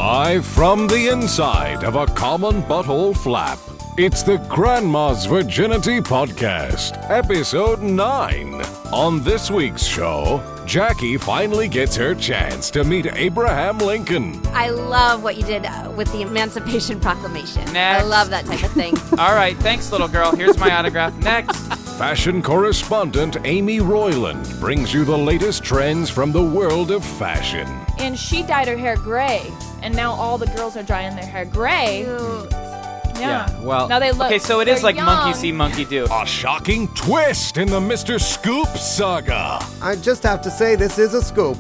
Live from the inside of a common butthole flap, it's the Grandma's Virginity Podcast, Episode 9. On this week's show, Jackie finally gets her chance to meet Abraham Lincoln. I love what you did with the Emancipation Proclamation. Next. I love that type of thing. All right, thanks, little girl. Here's my autograph. Next. Fashion correspondent Amy Royland brings you the latest trends from the world of fashion. And she dyed her hair gray, and now all the girls are dyeing their hair gray. Cute. Yeah. Well, now they look. okay, so it is they're like monkey see, young. monkey do. A shocking twist in the Mr. Scoop saga. I just have to say this is a scoop.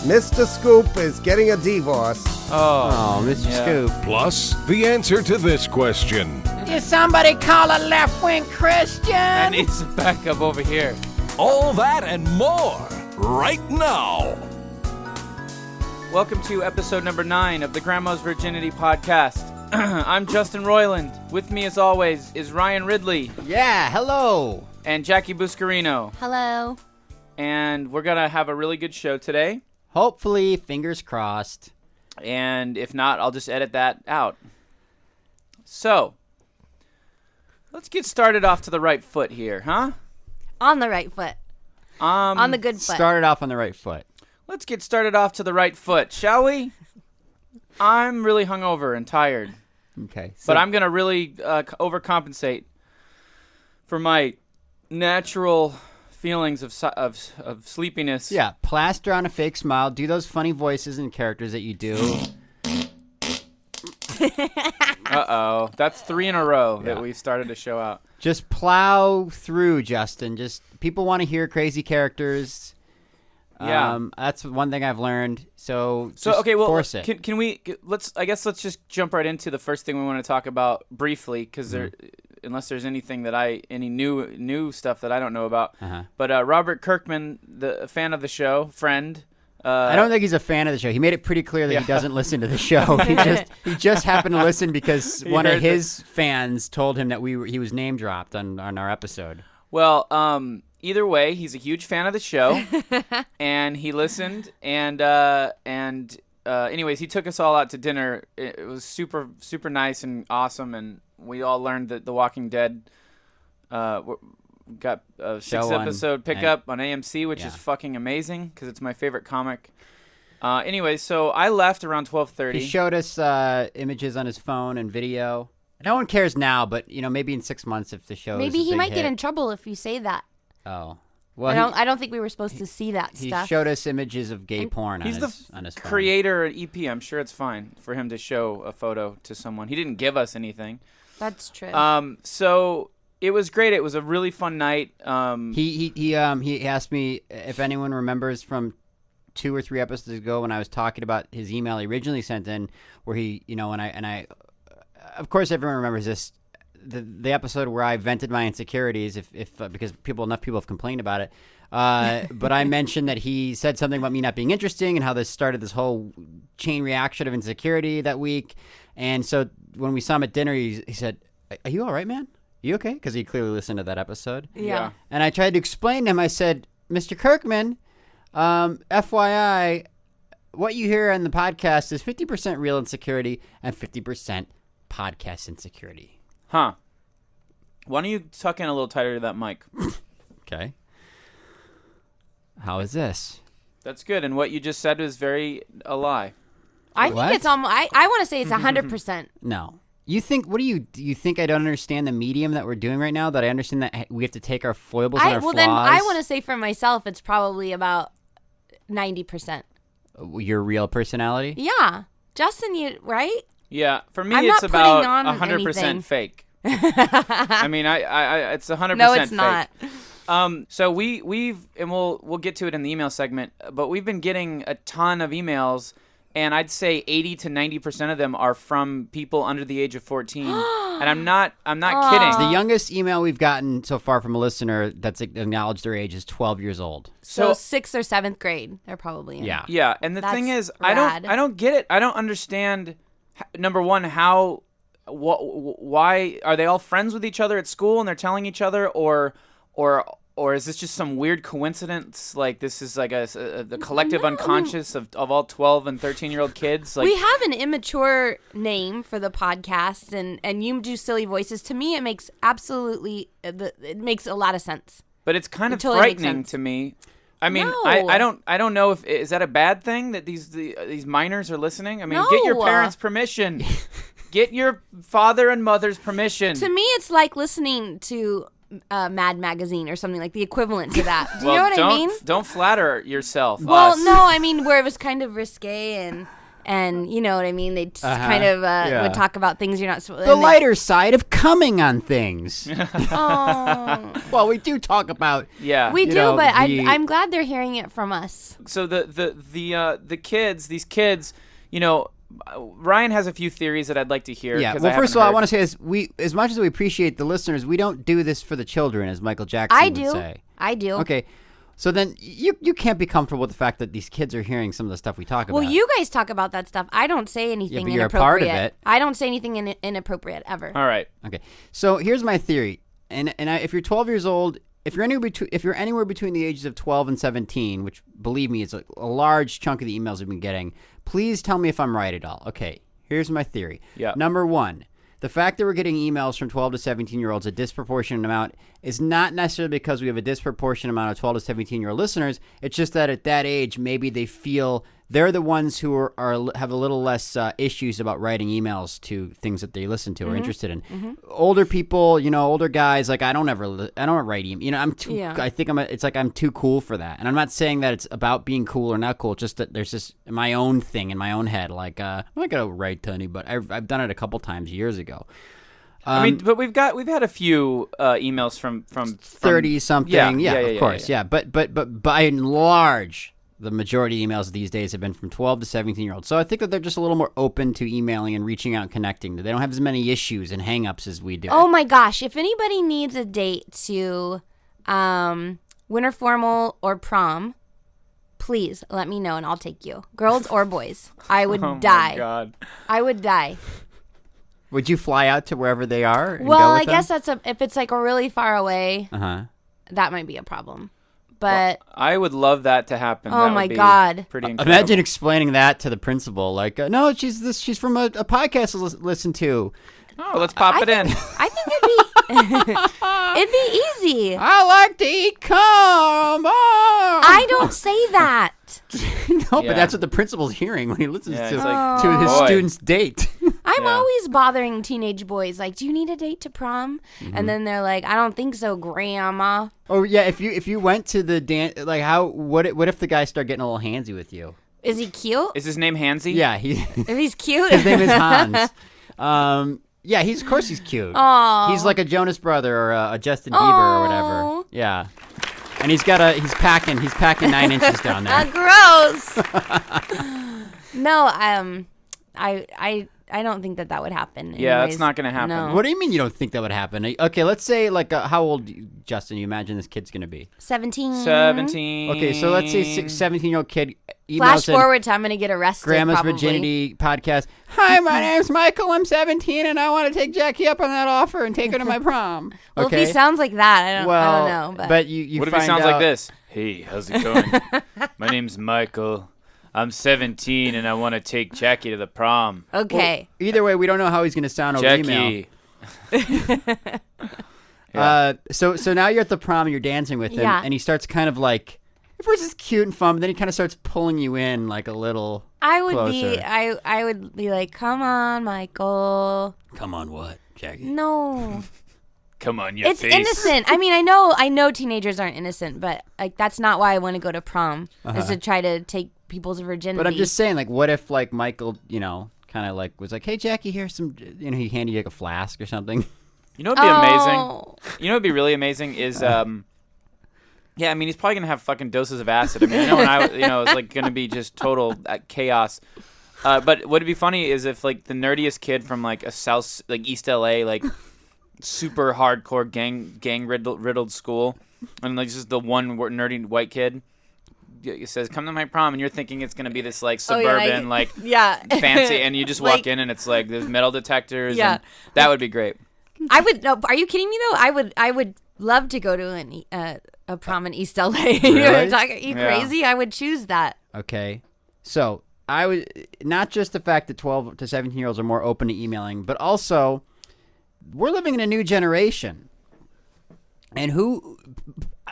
Mr. Scoop is getting a divorce. Oh, Mr. yeah. Scoop. Plus, the answer to this question. Did somebody call a left-wing Christian? I need some backup over here. All that and more right now. Welcome to episode number 9 of the Grandma's Virginity Podcast. I'm Justin Roiland. With me, as always, is Ryan Ridley Yeah, hello. and Jackie Buscarino. Hello. And we're going to have a really good show today. Hopefully, fingers crossed. And if not, I'll just edit that out. So, let's get started off to the right foot here, huh? On the right foot. On the good foot. Started off on the right foot. Let's get started off to the right foot, shall we? I'm really hungover and tired, Okay. but I'm going to really overcompensate for my natural feelings of sleepiness. Yeah, plaster on a fake smile. Do those funny voices and characters that you do. Uh-oh. That's 3 in a row Yeah. that we started to show out. Just plow through, Justin. Just people want to hear crazy characters. Yeah. That's one thing I've learned. So So okay, well, force it. can we let's just jump right into the first thing we want to talk about briefly because unless there's anything any new stuff that I don't know about. Uh-huh. But Robert Kirkman, the fan of the show, friend. I don't think he's a fan of the show. He made it pretty clear that Yeah. he doesn't listen to the show. he just happened to listen because one of heard his fans told him that he was name dropped on our episode. Well, either way, he's a huge fan of the show, and he listened, and anyways, he took us all out to dinner. It was super, super nice and awesome, and we all learned that The Walking Dead got a Show 6-episode pickup on AMC, which Yeah. is fucking amazing because it's my favorite comic. Anyway, so I left around 12:30. He showed us images on his phone and video. No one cares now, but maybe in 6 months if the show. Maybe is a he big might get hit. in trouble if you say that. Oh, well, I don't think we were supposed to see that he stuff. showed us images of gay porn He's on his phone. creator at EP. I'm sure it's fine for him to show a photo to someone. He didn't give us anything. That's true. So it was great. It was a really fun night. He asked me if anyone remembers from 2 or 3 episodes ago when I was talking about his email he originally sent in, where he, and I, of course, everyone remembers this. The episode where I vented my insecurities, if because enough people have complained about it. But I mentioned that he said something about me not being interesting and how this started this whole chain reaction of insecurity that week. And so when we saw him at dinner, he said, "Are you all right, man? Are you okay?" Because he clearly listened to that episode. yeah. And I tried to explain to him. I said, "Mr. Kirkman, FYI, what you hear on the podcast is 50% real insecurity and 50% podcast insecurity." Huh. Why don't you tuck in a little tighter to that mic? Okay. How is this? That's good. And what you just said was a lie. I What? think it's almost. I want to say it's 100%. No. You think? What do you think? I don't understand the medium that we're doing right now. That I understand that we have to take our foibles and our flaws. Then I want to say for myself, it's probably about 90%. Your real personality. Yeah, Justin, you right? Yeah. For me, I'm it's not about putting on 100% anything. fake. I mean, it's 100% No, it's fake. not. So we'll get to it in the email segment, but we've been getting a ton of emails, and I'd say 80 to 90% of them are from people under the age of 14. And I'm not kidding. The youngest email we've gotten so far from a listener that's acknowledged their age is 12 years old. So 6th or 7th grade, they're probably in. Yeah. Yeah, and the thing That's is, rad. I don't get it. I don't understand. Number one, how, why are they all friends with each other at school and they're telling each other, or or is this just some weird coincidence? Like this is like the collective unconscious of all 12 and 13-year-old kids. Like we have an immature name for the podcast, and you do silly voices. To me, it makes it makes a lot of sense. But it's kind of totally makes frightening sense. to me. I mean, No. I don't know if is that a bad thing that these minors are listening. I mean, get your No. parents' permission. Get your father and mother's permission. To me, it's like listening to Mad Magazine or something, like the equivalent to that. Do you Well, know what I mean? Don't flatter yourself. Well, us. no, I mean where it was kind of risque and you know what I mean. They just kind of would talk about things you're not supposed. The lighter side of coming on things. Oh, Well, we do talk about. Yeah. we You do, know, but the- I'm glad they're hearing it from us. So the kids, these kids, you know, Ryan has a few theories that I'd like to hear. Yeah. 'cause Well, I first of all, I haven't want to say this: as much as we appreciate the listeners, we don't do this for the children, as Michael Jackson I would do. say. I do. Okay. So then you can't be comfortable with the fact that these kids are hearing some of the stuff we talk Well, about. you guys talk about that stuff. I don't say anything but you're a inappropriate. part of it. I don't say anything inappropriate ever. All right. Okay, so here's my theory, if you're 12 years old, if you're anywhere between the ages of 12 and 17, which believe me, is a large chunk of the emails we've been getting, please tell me if I'm right at all. Okay, here's my theory. Yeah. Number one, the fact that we're getting emails from 12 to 17-year-olds, a disproportionate amount, is not necessarily because we have a disproportionate amount of 12 to 17-year-old listeners. It's just that at that age, maybe they feel they're the ones who have a little less issues about writing emails to things that they listen to or interested in. Older people, older guys, like I don't write emails. I'm too. Yeah. I think it's like I'm too cool for that. And I'm not saying that it's about being cool or not cool. It's just that there's just my own thing in my own head. Like I'm not gonna write to anybody. I've done it a couple times years ago. I mean, but we've had a few emails from 30 something. Yeah, Of course. yeah. But by and large, the majority of emails these days have been from 12 to 17-year-olds. So I think that they're just a little more open to emailing and reaching out and connecting. They don't have as many issues and hang-ups as we do. Oh my gosh! If anybody needs a date to winter formal or prom, please let me know and I'll take you, girls or boys. I would die. Oh my God. I would die. Would you fly out to wherever they are? And Well, go with I guess if it's like a really far away, that might be a problem. But I would love that to happen. Oh That would my be God. Pretty incredible. Imagine explaining that to the principal. Like, no, she's from a podcast to listen to. Oh, let's pop it in. I think it'd be easy. I like to eat cum. Oh. I don't say that. No, Yeah. but that's what the principal's hearing when he listens Yeah, to, it's like, to his boy. student's date. I'm Yeah. always bothering teenage boys. Like, do you need a date to prom? Mm-hmm. And then they're like, I don't think so, Grandma. Oh yeah, if you went to the dance, like what if the guy started getting a little handsy with you? Is he cute? Is his name Hansy? Yeah, If he's cute, his name is Hans. Yeah, of course he's cute. Aw. He's like a Jonas Brother or a Justin Bieber or whatever. Aw. Yeah, and he's packing 9 inches down there. Gross. No, I don't think that would happen. Yeah, anyways. that's not gonna happen. No. What do you mean you don't think that would happen? Okay, let's say like how old, Justin? You imagine this kid's gonna be? 17. 17. Okay, so let's say 17-year-old kid emails Flash in, forward to I'm gonna get arrested. Grandma's probably. Virginity podcast. Hi, my name's Michael. I'm 17 and I want to take Jackie up on that offer and take her to my prom. Well, Okay. if he sounds like that, I don't well, know. But, you What if find he sounds out, like this? Hey, how's it going? My name's Michael. I'm 17 and I want to take Jackie to the prom. okay. Either way, we don't know how he's going to sound over email. Jackie. Yeah. So now you're at the prom and you're dancing with him, Yeah. and he starts kind of like, at first it's cute and fun, but then he kind of starts pulling you in like a little I would closer. I would be like, come on, Michael. Come on, what, Jackie? No. Come on, your It's face. innocent. I mean, I know teenagers aren't innocent, but like that's not why I want to go to prom. Is to try to take people's virginity. But I'm just saying, like, what if like Michael, kind of like was like, hey Jackie, here's some, he handed you like a flask or something. You know what'd be amazing? Oh. You know what'd be really amazing is, yeah, I mean, he's probably gonna have fucking doses of acid. I mean, I know when it's like gonna be just total chaos. But what'd be funny is if like the nerdiest kid from like a South, like East LA, like super hardcore gang riddled school, and like just the one nerdy white kid says, "Come to my prom," and you're thinking it's gonna be this like suburban, like yeah, fancy, and you just walk Like- in and it's like there's metal detectors. Yeah. And that would be great. I would. No, are you kidding me though? I would love to go to a prom in East LA. Really? Are you Yeah. crazy? I would choose that. Okay. So I was not just the fact that 12 to 17-year-olds are more open to emailing, but also we're living in a new generation. And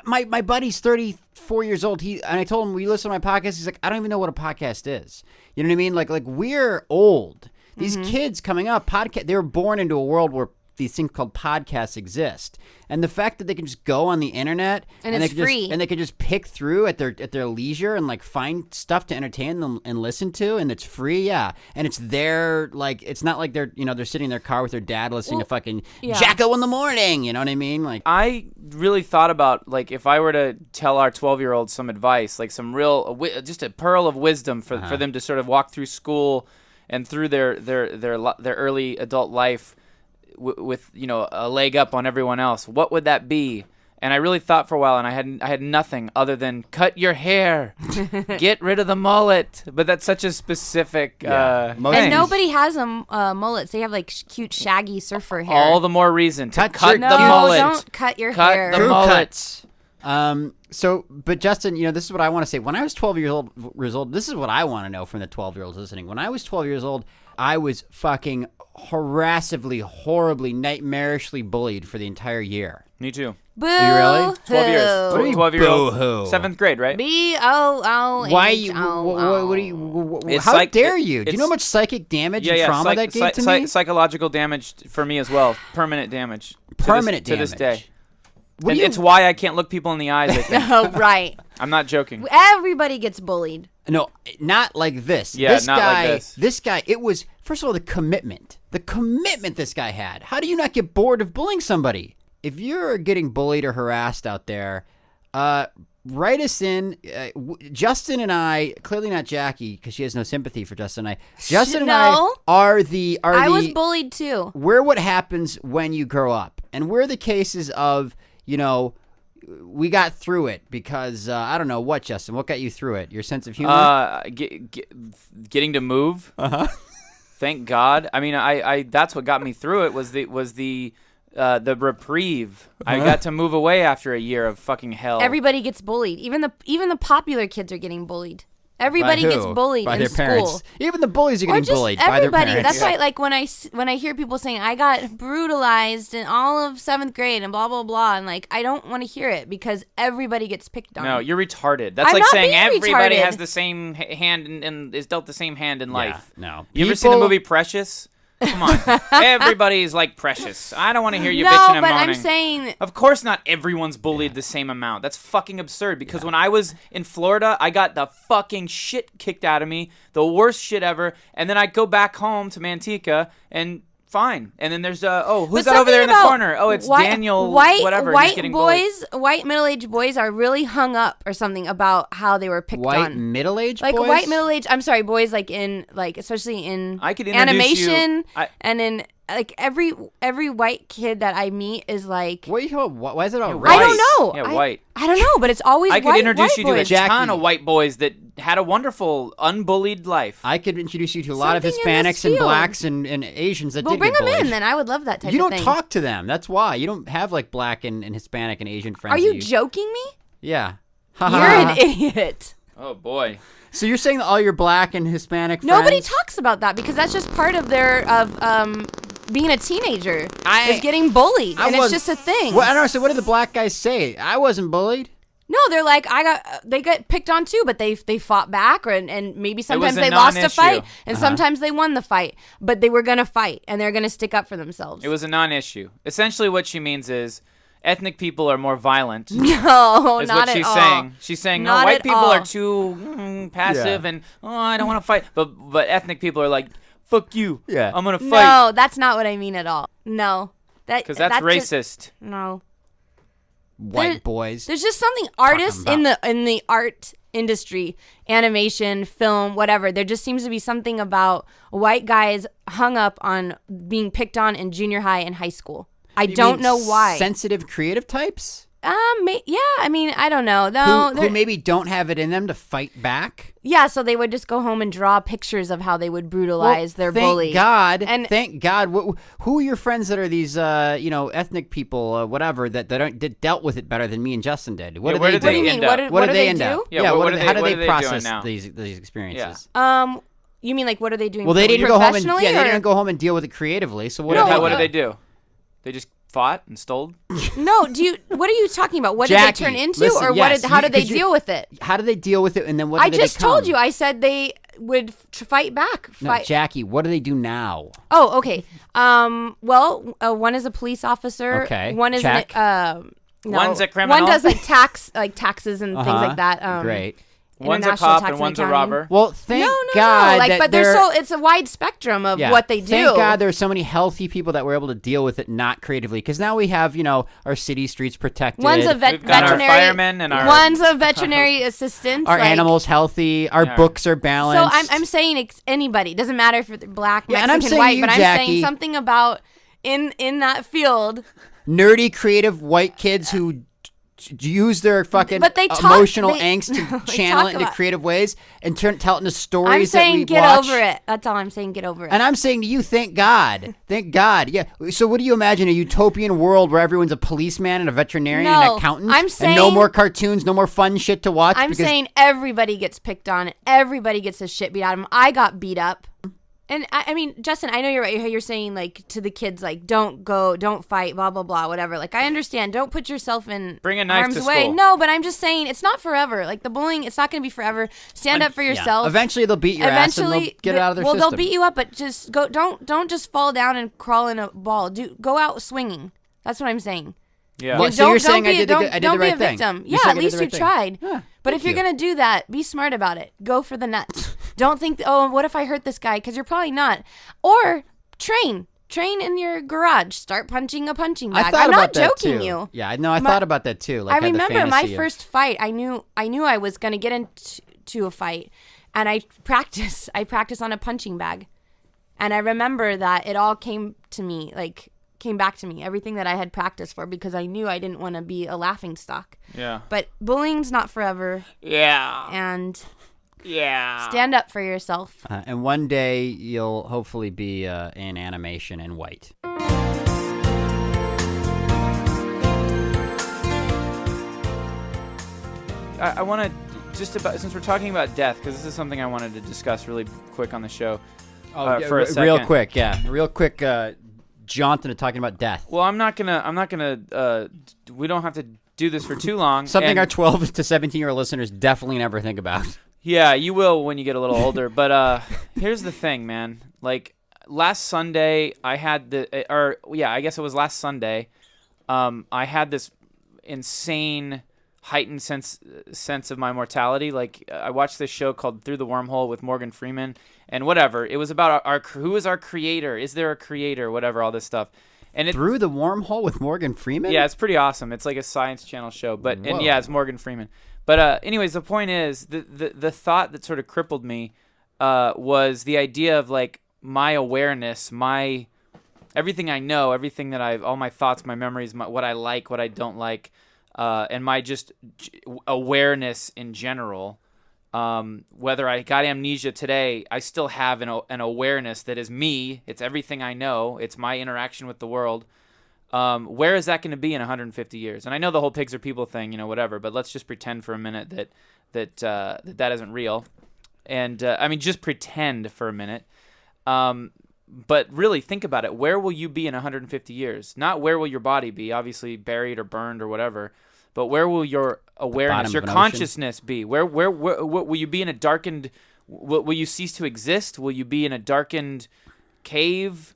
my buddy's 34 years old. And I told him, we listen to my podcast. He's like, I don't even know what a podcast is. You know what I mean? Like we're old. These kids coming up, they were born into a world where these things called podcasts exist, and the fact that they can just go on the internet And they it's can free. and they can just pick through at their leisure and like find stuff to entertain them and listen to, and it's free, and it's their like it's not like they're sitting in their car with their dad listening to fucking Jacko in the morning. You know what I mean? Like I really thought about like if I were to tell our 12-year-olds some advice, like some real just a pearl of wisdom for them to sort of walk through school and through their early adult life with a leg up on everyone else, what would that be? And I really thought for a while, and I had nothing other than cut your hair, get rid of the mullet. But that's such a specific Most And thing. nobody has mullets. They have like cute shaggy surfer hair. All the more reason to cut no, the mullet. don't cut your Cut hair. the Crew mullet. cuts. But Justin, this is what I want to say. When I was 12 years old, this is what I want to know from the 12-year-olds listening. When I was 12 years old, I was fucking harassively, horribly, nightmarishly bullied for the entire year. Me too. Boo. Are you really? 12 years. What do you mean, 12-year-old. boo-hoo? 7th grade, right? B-O-O-H-O-O. Why you? What do you? It's How like- dare you? Do you it's- know how much psychic damage and trauma that gave to me? Psychological damage for me as well. Permanent damage. Permanent to this damage. day. What And do you- it's why I can't look people in the eyes. I think. Oh, right. I'm not joking. Everybody gets bullied. No, not like this. Yeah, this not guy, like this. This guy, it was, first of all, the commitment this guy had. How do you not get bored of bullying somebody? If you're getting bullied or harassed out there, write us in. Justin and I, clearly not Jackie, because she has no sympathy for Justin and I. Justin and No. I are the. I was bullied too. We're what happens when you grow up. And we're the cases of, we got through it because, I don't know what, Justin, what got you through it? Your sense of humor? Getting to move. Thank God. I mean, I that's what got me through it was the reprieve. I got to move away after a year of fucking hell. Everybody gets bullied. Even the popular kids are getting bullied. Everybody By gets who? bullied by in their school. parents. Even the bullies are Or getting just bullied by their everybody. parents. That's why, like, when I hear people saying I got brutalized in all of 7th grade and blah blah blah, and like I don't want to hear it because everybody gets picked on. No, you're retarded. That's I'm like not saying being everybody retarded. has the same hand and is dealt the same hand in life. no. You ever seen the movie Precious? Come on. Everybody's like Precious. I don't want to hear you bitching No, and but moaning. I'm saying Of course not everyone's bullied the same amount. That's fucking absurd because when I was in Florida, I got the fucking shit kicked out of me, the worst shit ever, and then I go back home to Manteca and fine. And then there's who's But that over there in the something about corner? Oh, it's Daniel whatever. He's White getting bullied. white middle-aged boys are really hung up or something about how they were picked White on. middle-aged Like boys? white middle-aged, I'm sorry, boys like in like especially in I could introduce you- animation I- and in like every white kid that I meet is like Why is it all I right? don't know. Yeah, white. I don't know, but it's always I could white, introduce white you to a boys. Jackie. ton of white boys that had a wonderful, unbullied life. I could introduce you to a lot of Something in this Hispanics and field. blacks and Asians that Well, did bring get them bullied. in, then I would love that type You of don't thing. talk to them. That's why. You don't have like black and Hispanic and Asian friends. Are that you joking me? Yeah. You're an idiot. Oh boy. So you're saying that all your black and Hispanic Nobody friends... talks about that because that's just part of their being a teenager I- is getting bullied, I and it's was- just a thing. Well, I don't know. So what did the black guys say? I wasn't bullied. No, they're like they got picked on too, but they fought back, and maybe sometimes a they lost a non-issue. fight, and sometimes they won the fight, but they were gonna fight and they're gonna stick up for themselves. It was a non-issue. Essentially, what she means is ethnic people are more violent. no, Is not what at she's all. saying. She's saying no, Not white at people all. are too passive and I don't want to fight. But ethnic people are like, fuck you. Yeah. I'm gonna fight No, that's not what I mean at all. No, because that's racist. No. White boys. There's just something artists in the art industry, animation, film, whatever. There just seems to be something about white guys hung up on being picked on in junior high and high school. I You don't mean know why. Sensitive creative types? Yeah, I mean, I don't know. No, who maybe don't have it in them to fight back. Yeah, so they would just go home and draw pictures of how they would brutalize their bully. Thank God. Who are your friends that are these, ethnic people, whatever, that dealt with it better than me and Justin did? What do they do? What do you mean? What do they do? Yeah, how do they doing process now? these experiences? Yeah. You mean like what are they doing? Well, they didn't go home and professionally, they didn't go home and deal with it creatively. So what do they do? They just fought and stole? No, what are you talking about? What Jackie, did they turn into, listen, or yes, how did they deal with it? How did they deal with it, and then what did I they just become? told you. I said they would fight back. No, Jackie, what do they do now? Oh, okay. Well, one is a police officer. Okay, One is check. One's a criminal. One does like taxes and things like that. Great. One's a cop and one's a robber. Well, thank God. Like, but it's a wide spectrum of what they do. Thank God there's so many healthy people that were able to deal with it not creatively. Because now we have, our city streets protected. One's a We've got veterinary. our firemen and our One's a veterinary assistant. Our animals healthy. Our books are balanced. So I'm saying anybody. It doesn't matter if they're black, Yeah, Mexican, and I'm saying white. you, But I'm Jackie. saying something about in that field. Nerdy, creative white kids who use their fucking But they talk- emotional they- angst to they channel talk it into about- creative ways and tell it into stories I'm that we saying get watch. over it. That's all I'm saying. Get over it. And I'm saying to you, thank God. Thank God. Yeah. So what do you imagine? A utopian world where everyone's a policeman and a veterinarian and an No, accountant? I'm and saying- no more cartoons, no more fun shit to watch? I'm because saying everybody gets picked on. Everybody gets the shit beat out of them. I got beat up. And I mean, Justin, I know you're right. You're saying like to the kids, like don't fight, blah blah blah, whatever. Like I understand. Don't put yourself in Bring a knife harm's to way. school. No, but I'm just saying it's not forever. Like the bullying, it's not going to be forever. Stand up for yeah. yourself. Eventually they'll beat your ass and they'll get it out of their system. they'll beat you up, but just go. Don't just fall down and crawl in a ball. Go out swinging. That's what I'm saying. Yeah. Well, And so you're saying be, I did the right thing? Don't be a victim. You're Yeah, saying at I did least the you right thing. tried. Yeah, but if you're going to do that, be smart about it. Go for the nuts. Don't think, oh, what if I hurt this guy? Because you're probably not. Or train in your garage. Start punching a punching bag. I thought I'm about not that joking too. you. Yeah, I know. I thought about that too. Like I remember my fantasy of- first fight. I knew I was going to get into a fight, and I practiced on a punching bag, and I remember that it all came back to me, everything that I had practiced for, because I knew I didn't want to be a laughing stock. Yeah. But bullying's not forever, Yeah. and Yeah. stand up for yourself. and one day you'll hopefully be in animation and white. I want to since we're talking about death, because this is something I wanted to discuss really quick on the show. For a second. Real quick, jaunt into talking about death. Well, I'm not gonna. We don't have to do this for too long. Something and- our 12 to 17-year-old listeners definitely never think about. Yeah, you will when you get a little older. But here's the thing, man. Like last Sunday, I had I guess it was last Sunday. I had this insane heightened sense of my mortality. Like I watched this show called Through the Wormhole with Morgan Freeman, and whatever. It was about who is our creator? Is there a creator? Whatever, all this stuff. And Through the Wormhole with Morgan Freeman? Yeah, it's pretty awesome. It's like a Science Channel show, and Whoa. yeah, it's Morgan Freeman. But anyways, the point is the thought that sort of crippled me was the idea of like my awareness, my everything I know, everything that all my thoughts, my memories, what I like, what I don't like, and my just awareness in general. Whether I got amnesia today, I still have an awareness that is me. It's everything I know. It's my interaction with the world. Where is that going to be in 150 years? And I know the whole pigs are people thing, whatever, but let's just pretend for a minute that isn't real. And I mean, just pretend for a minute. But really think about it. Where will you be in 150 years? Not where will your body be, obviously buried or burned or whatever, but where will your awareness, your consciousness be? Where will you be in a darkened, will you cease to exist? Will you be in a darkened cave,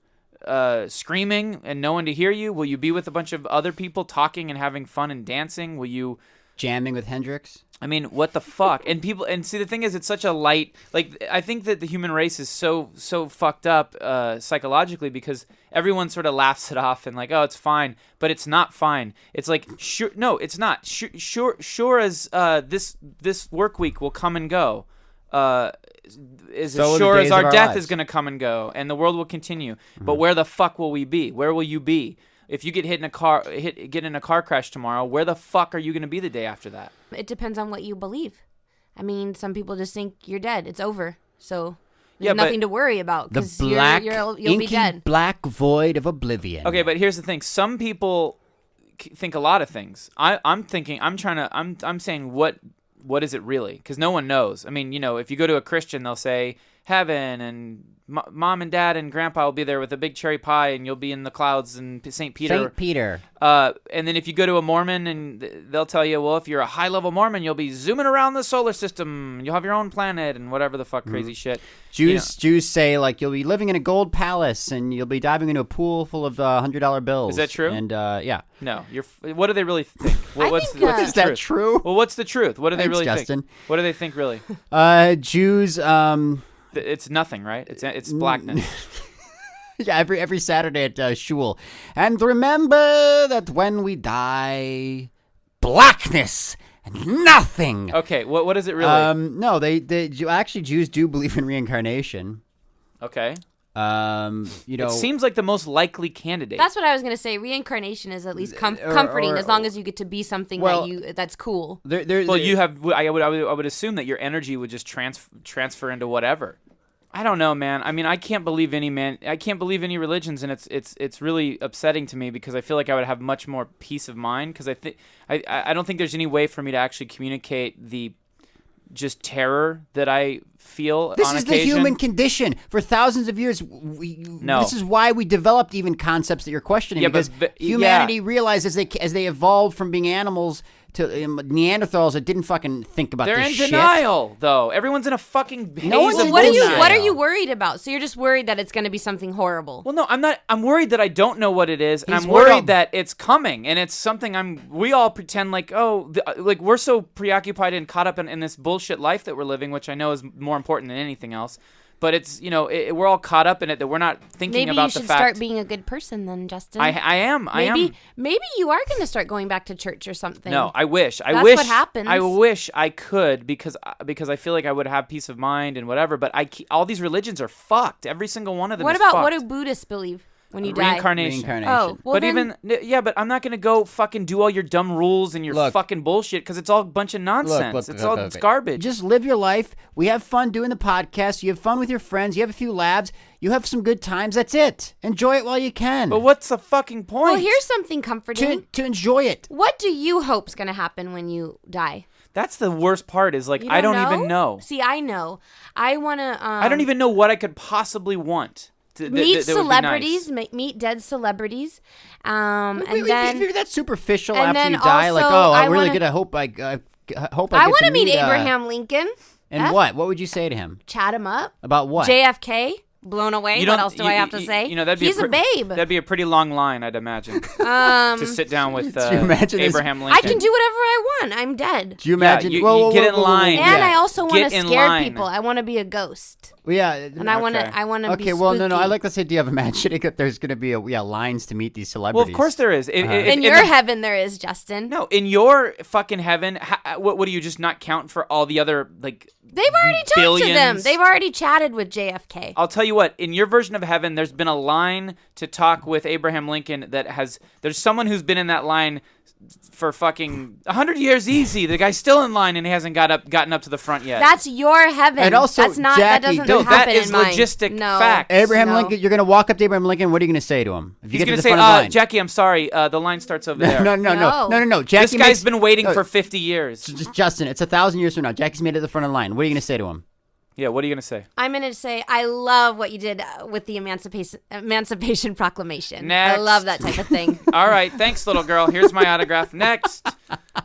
screaming and no one to hear you? Will you be with a bunch of other people talking and having fun and dancing? Will you jamming with Hendrix? I mean, what the fuck? And see, the thing is, it's such a light, like, I think that the human race is so fucked up psychologically because everyone sort of laughs it off and like, oh, it's fine, but it's not fine. It's like, sure, no, it's not. Sure as this work week will come and go, as sure as our death is going to come and go, and the world will continue. Mm-hmm. But where the fuck will we be? Where will you be? if you get get in a car crash tomorrow, where the fuck are you going to be the day after that? It depends on what you believe. I mean, some people just think you're dead. It's over. So there's Yeah, but- nothing to worry about The because black, you'll be inky dead. black void of oblivion. Okay, but here's the thing. Some people think a lot of things. I'm saying what is it really? Because no one knows. I mean, if you go to a Christian, they'll say heaven and mom and dad and grandpa will be there with a big cherry pie and you'll be in the clouds and St. Peter. St. Peter. And then if you go to a Mormon and they'll tell you, well, if you're a high-level Mormon, you'll be zooming around the solar system. You'll have your own planet and whatever the fuck crazy shit. Jews say, like, you'll be living in a gold palace and you'll be diving into a pool full of $100 bills. Is that true? And, yeah. No. What do they really think? What's think, the Is that truth? true? Well, what's the truth? What do they Thanks, really Justin. think? What do they think really? Jews, It's nothing, right? It's blackness. yeah, every Saturday at shul. And remember that when we die, blackness and nothing. Okay, what is it really? No, actually Jews do believe in reincarnation. Okay. It seems like the most likely candidate. That's what I was gonna say. Reincarnation is at least comforting as long as you get to be something that's cool. I would assume that your energy would just transfer into whatever. I don't know, man. I mean, I can't believe any religions, and it's really upsetting to me because I feel like I would have much more peace of mind because I don't think there's any way for me to actually communicate the just terror that I feel This on is occasion. the human condition. For thousands of years, this is why we developed even concepts that you're questioning. Yeah, because humanity realized as they evolved from being animals to Neanderthals that didn't fucking think about They're this in shit. denial, though. Everyone's in a fucking haze No one's of in What denial. are you worried about? So you're just worried that it's gonna be something horrible. Well, no, I'm not. I'm worried that I don't know what it is, and He's I'm worried worried. that it's coming, and it's something we all pretend like, like we're so preoccupied and caught up in this bullshit life that we're living, which I know is more important than anything else. But it's, we're all caught up in it that we're not thinking Maybe about you the should fact. start being a good person then, Justin. I am. Maybe you are going to start going back to church or something. No, I wish. That's what happens. I wish I could because I feel like I would have peace of mind and whatever. But all these religions are fucked. Every single one of them. What is about fucked. what do Buddhists believe when you die? Reincarnation. Oh, well but then, but I'm not gonna go fucking do all your dumb rules and your fucking bullshit because it's all a bunch of nonsense. It's garbage. Just live your life. We have fun doing the podcast. You have fun with your friends. You have a few laughs. You have some good times. That's it. Enjoy it while you can. But what's the fucking point? well, here's something comforting. to enjoy it. What do you hope's going to happen when you die? That's the worst part. Is like You I don't know? even know. See, I know. I want to. I don't even know what I could possibly want. Meet celebrities, meet dead celebrities, and then if you're that superficial and after then you die, like, also, oh, I'm I really wanna- good. I hope I I want to meet Abraham Lincoln. And what would you say to him Chat him up. about what? JFK. Blown away. What else do I have to say? That'd be He's a babe. That'd be a pretty long line, I'd imagine, to sit down with Do you imagine this? Abraham Lincoln. I can do whatever I want. I'm dead. Do you imagine? you whoa, get in line. And yeah. I also want Get to in scare line. people. I want to be a ghost. Yeah, And I want to. I want to be Okay, well, no, spooky. I like this idea of imagining that there's going to be lines to meet these Well, celebrities. of course there is. In your heaven, there is Justin. No, in your fucking heaven, what do you just not count for all the other like? They've already talked to them. billions? They've already chatted with JFK. I'll tell you what. In your version of heaven, there's been a line to talk with Abraham Lincoln that has. There's someone who's been in that line for fucking 100 years easy. The guy's still in line and he hasn't gotten up to the front yet. That's your heaven. And also, that's not. Jackie, that doesn't no, happen that is in mine. logistic no. fact. Abraham No. Lincoln, you're going to walk up to Abraham Lincoln. What are you going to say to him? If you He's get gonna to the say, front of the line. Jackie, I'm sorry. The line starts over there. No. Jackie This guy's been waiting for 50 years. Justin, it's 1,000 years from now. Jackie's made it to the front of the line. What are you going to say to him? Yeah, what are you gonna say? I'm going to say I love what you did with the Emancipation Proclamation. Next. I love that type of thing. All right, thanks, little girl. Here's my autograph. Next,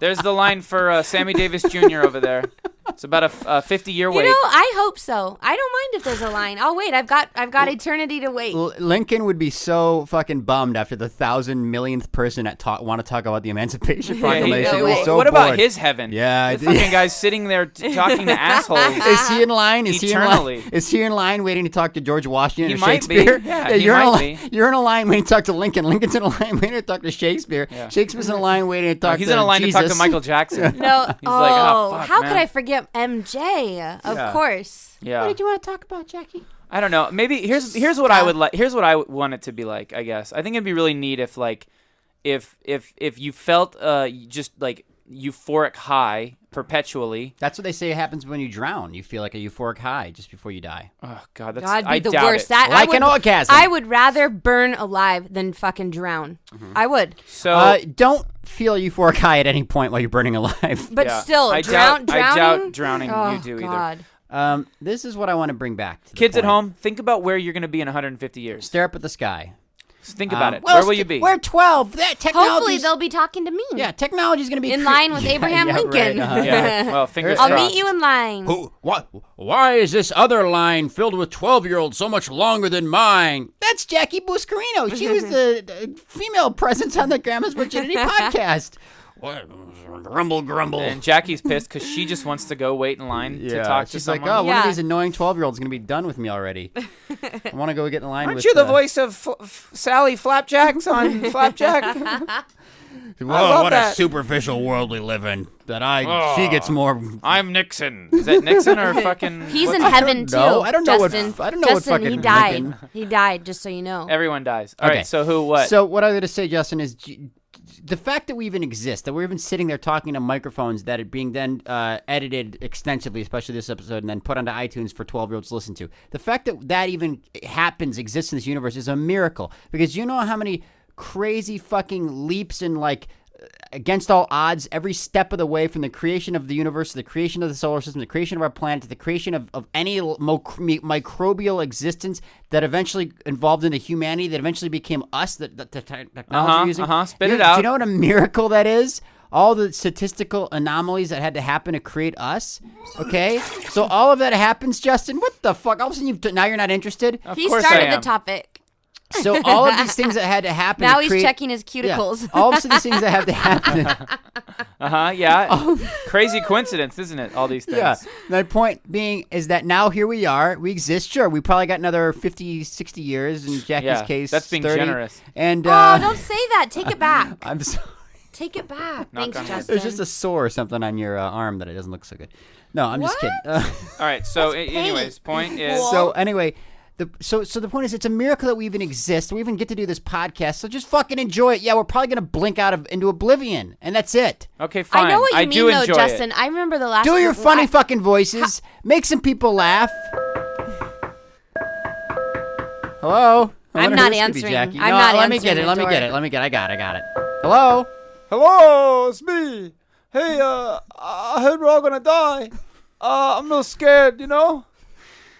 there's the line for Sammy Davis Jr. over there. It's about a 50-year wait. You know, I hope so. I don't mind if there's a line. I'll wait. I've got eternity to wait. Lincoln would be so fucking bummed after the 1,000 millionth person want to talk about the Emancipation Proclamation. He was so what about bored. his heaven? Yeah, the fucking guy's sitting there talking to assholes. Is he in line? Eternally. Is he in line waiting to talk to George Washington He or might be. Shakespeare? Yeah, he you're in a might line. be. You're in a line waiting to talk to Lincoln. Lincoln's in a line waiting to talk to Shakespeare. Yeah. Shakespeare's in a line waiting to talk He's to in a line Jesus. to talk to Michael Jackson. No. He's like, oh, fuck, how man. could I forget MJ, of course. Yeah. What did you want to talk about, Jackie? I don't know. Maybe here's what I would like. Here's what I want it to be like. I guess I think it'd be really neat if like if you felt just like euphoric high perpetually. That's what they say happens when you drown. You feel like a euphoric high just before you die. Oh God, that's That'd be I the doubt worst. it. That Like an orgasm. I would rather burn alive than fucking drown. I would. So Don't feel euphoric high at any point while you're burning alive. But yeah. still, I drowning. doubt drowning Oh, you do God. either. This is what I want to bring back. To the Kids at point. home, think about where you're going to be in 150 years. Stare up at the sky. Think about it. Well, Where will you be? We're 12. That Hopefully, technology's they'll be talking to me. yeah, technology's going to be In line with Abraham Lincoln. Right, Yeah. Well, fingers I'll crossed. meet you in line. What? Why is this other line filled with 12-year-olds so much longer than mine? That's Jackie Buscarino. She was the female presence on the Grandma's Virginity podcast. What? Grumble. And Jackie's pissed because she just wants to go wait in line to talk to she's someone. like, oh, one of Yeah. these annoying 12-year-olds is going to be done with me already. I want to go get in line Aren't with you the voice of Sally Flapjacks on Flapjack? Whoa, love what that. a superficial world we live in. She gets more. I'm Nixon. Is that Nixon or fucking? He's in I heaven don't too. know. I don't know what- Justin. I don't know what Justin, fucking he died. Lincoln- He died. Just so you know. Everyone dies. All Okay. right. So who? What? So what I was going to say, Justin, is the fact that we even exist, that we're even sitting there talking to microphones that are being then edited extensively, especially this episode, and then put onto iTunes for 12-year-olds to listen to. The fact that that even happens, exists in this universe is a miracle. Because you know how many crazy fucking leaps in like against all odds, every step of the way, from the creation of the universe to the creation of the solar system, the creation of our planet, to the creation of any microbial existence that eventually evolved into humanity, that eventually became us, the technology we're using. Spit it Do out. you know what a miracle that is? All the statistical anomalies that had to happen to create us. Okay? So all of that happens, Justin. What the fuck? All of a sudden, now you're not interested? He course I started am. the topic. So all of these things that had to happen Now to he's create, checking his cuticles. all of these things that have to happen. Yeah. Crazy coincidence, isn't it? All these things. Yeah. My point being is that now here we are. We exist. Sure, we probably got another 50, 60 years in Jackie's Yeah, case. that's being 30. generous. And Oh, don't say that. Take it back. I'm sorry. Take it back. Knock Thanks, on wood. Justin. There's just a sore or something on your arm that it doesn't look so good. No, I'm just kidding. All right. So, anyways, point is. So anyway, so the point is, it's a miracle that we even exist. We even get to do this podcast. So just fucking enjoy it. Yeah, we're probably gonna blink out into oblivion, and that's it. Okay, fine. I know what you do mean, though, enjoy Justin. it. I remember the last. Do your funny I- fucking voices. Make some people laugh. Hello. I I'm wonder not who this could be, answering. Jackie. I'm No, not let me answering get it. the Let me door. get it. Let me get it. I got it. Hello. Hello, it's me. Hey, I heard we're all gonna die. I'm a little scared, you know?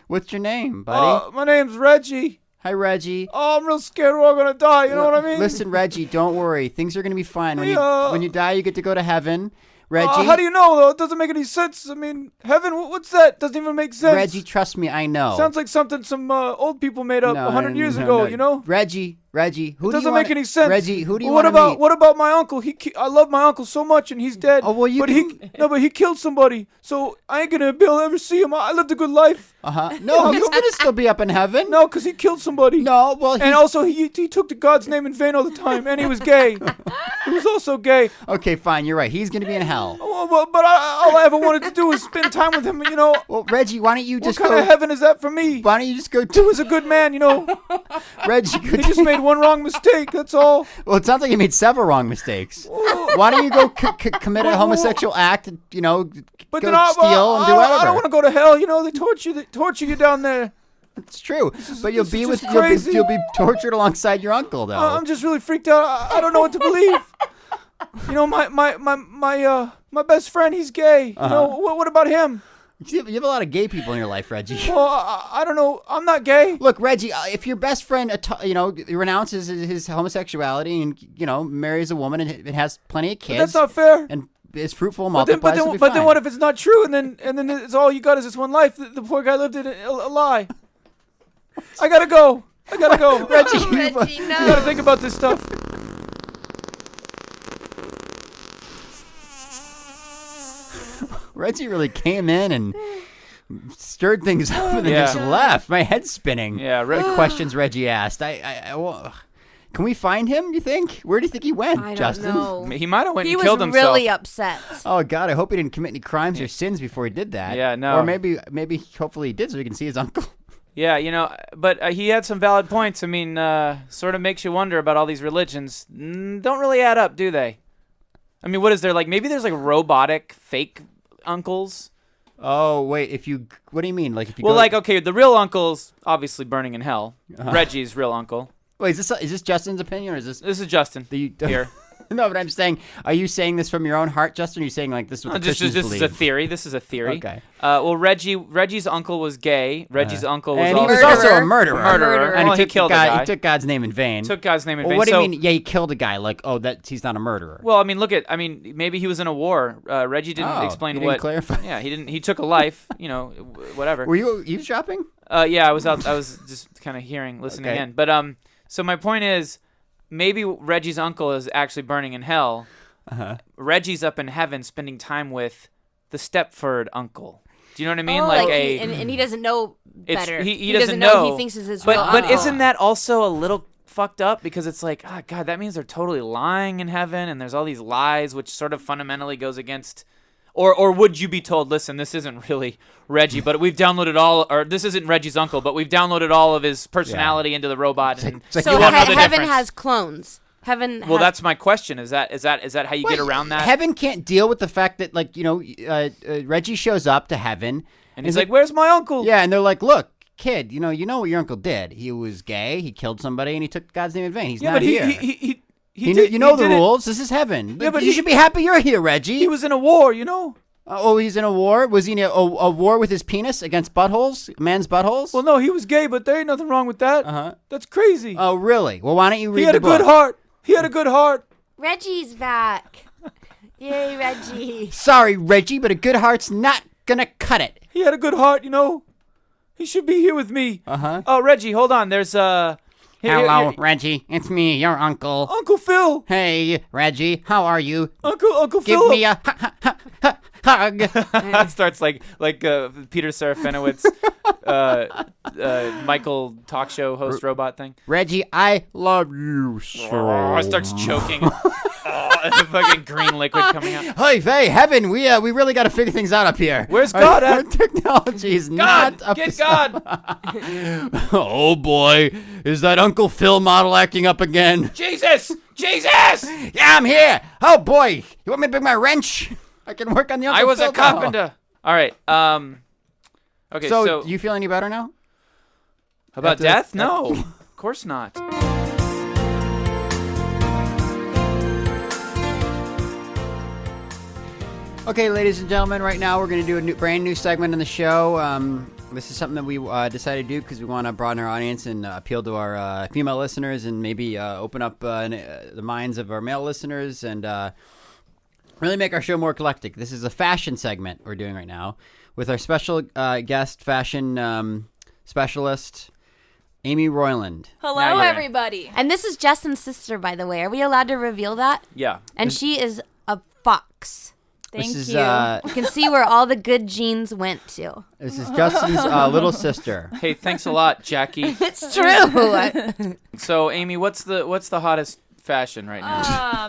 What's your name, buddy? My name's Reggie. Hi, Reggie. Oh, I'm real scared we're all gonna die, you know what I mean? Listen, Reggie, don't worry. Things are gonna be fine. When Yeah. you die, you get to go to heaven. Reggie. How do you know, though? It doesn't make any sense. I mean, heaven, what's that? Doesn't even make sense. Reggie, trust me, I know. Sounds like something some old people made up No, 100 years no, ago, no. you know? Reggie, who It do you doesn't wanna- make any sense. Reggie, who do you what want to about meet? What about my uncle? I love my uncle so much, and he's dead. Oh, well, you but can- but he killed somebody, so I ain't gonna be able to ever see him. I lived a good life. No, he's gonna still be up in heaven. No, because he killed somebody. No, well, And also, he took the God's name in vain all the time, and he was gay. He was also gay. okay, fine, you're right. He's gonna be in hell. But all I ever wanted to do was spend time with him, you know? Well, Reggie, why don't you What just kind go? of heaven is that for me? Why don't you just go? He was a good man, you know? Reggie, He just made one wrong mistake, that's all. well, it sounds like you made several wrong mistakes. Why don't you go commit a homosexual act? You know, But go then steal and do I whatever. don't want to go to hell, you know? They torture you down there. It's true, but you'll this be is with just crazy. you'll be tortured alongside your uncle, though. I'm just really freaked out. I don't know what to believe. You know, my best friend, he's gay. You know, what about him? You have a lot of gay people in your life, Reggie. Well, I don't know. I'm not gay. Look, Reggie, if your best friend, renounces his homosexuality and marries a woman and has plenty of kids, That's not fair. and is fruitful and But then, multiplies, it'll be but then fine. what if it's not true? And then it's all you got is this one life. The poor guy lived in a lie. I gotta go. Reggie, Reggie, I gotta no. think about this stuff. Reggie really came in and stirred things up and then Yeah. just left. My head's spinning. Yeah, The questions Reggie asked. Can we find him? You think? Where do you think he went, I don't Justin? know. He might have went He and was killed himself. really upset. Oh God, I hope he didn't commit any crimes or sins before he did that. Yeah, no. Or maybe, hopefully he did, so we can see his uncle. Yeah, but he had some valid points. I mean, sort of makes you wonder about all these religions. Don't really add up, do they? I mean, what is there, like, maybe there's, like, robotic fake uncles? Oh, wait, what do you mean? Like, if you Well, go, like, okay, the real uncle's obviously burning in hell. Reggie's real uncle. wait, is this Justin's opinion, or is this This is Justin here. No, but I'm saying, are you saying this from your own heart, Justin? Or are you saying like this is what the Christians This believe? is a theory. This is a theory. Okay. Well, Reggie's uncle was gay. Reggie's uncle was And he also was also a murderer. Murderer. And Well, he killed a guy. He took God's name in vain. Took God's name in Well, vain. what do you So- mean? Yeah, he killed a guy. Like, he's not a murderer. Well, I mean, maybe he was in a war. Reggie didn't explain he didn't what. clarify. Yeah, he didn't. He took a life. Whatever. Were you eavesdropping? Yeah, I was out. I was just kind of listening Okay. in. But so my point is, maybe Reggie's uncle is actually burning in hell. Reggie's up in heaven, spending time with the Stepford uncle. Do you know what I mean? And he doesn't know better. He doesn't know. He thinks it's his But real but uncle. isn't that also a little fucked up? Because it's like, oh God, that means they're totally lying in heaven, and there's all these lies, which sort of fundamentally goes against. Or would you be told, listen, this isn't really Reggie, but we've downloaded or this isn't Reggie's uncle, but we've downloaded all of his personality into the robot, and it's like So you won't know the heaven difference. has clones. Heaven. Well, has, that's my question. Is that how you get around that? Heaven can't deal with the fact that, like, Reggie shows up to heaven, And he's like, "Where's my uncle?" yeah, and they're like, look, kid, you know what your uncle did. He was gay. He killed somebody, and he took God's name in vain. He's Yeah, not but here. he did, you know he the did it. rules. This is heaven. Yeah, but you he- should be happy you're here, Reggie. He was in a war, Oh, he's in a war? Was he in a war with his penis against buttholes? Man's buttholes? Well, no, he was gay, but there ain't nothing wrong with that. Uh-huh. That's crazy. Oh, really? Well, why don't you read He had the a good book? heart. He had a good heart. Reggie's back. Yay, Reggie. Sorry, Reggie, but a good heart's not gonna cut it. He had a good heart, He should be here with me. Uh-huh. Oh, Reggie, hold on. There's here- Hello, here- Reggie. It's me, your uncle. Uncle Phil. Hey, Reggie. How are you? Uncle Give Phil. me a hug. It starts like Peter Serafinowicz, Michael talk show host robot thing. Reggie, I love you so. Oh, it starts choking. The fucking green liquid coming out. Hey, heaven, we really got to figure things out up here. Where's God Our at? technology is God, not up get to God. Oh boy, is that Uncle Phil model acting up again? Jesus. Yeah, I'm here. Oh boy, you want me to bring my wrench? I can work on the Uncle I was Phil a carpenter. All right. Okay. So, So, do you feel any better now? about after death? this- No, of course not. Okay, ladies and gentlemen, right now we're going to do a brand new segment in the show. This is something that we decided to do because we want to broaden our audience and appeal to our female listeners and maybe open up the minds of our male listeners and really make our show more eclectic. This is a fashion segment we're doing right now with our special guest fashion specialist, Amy Royland. Hello, Now you're in. everybody. And this is Justin's sister, by the way. Are we allowed to reveal that? Yeah. And she is a fox. Thank This is, you. You can see where all the good genes went to. This is Justin's little sister. Hey, thanks a lot, Jackie. It's true. So, Amy, what's the hottest fashion right now?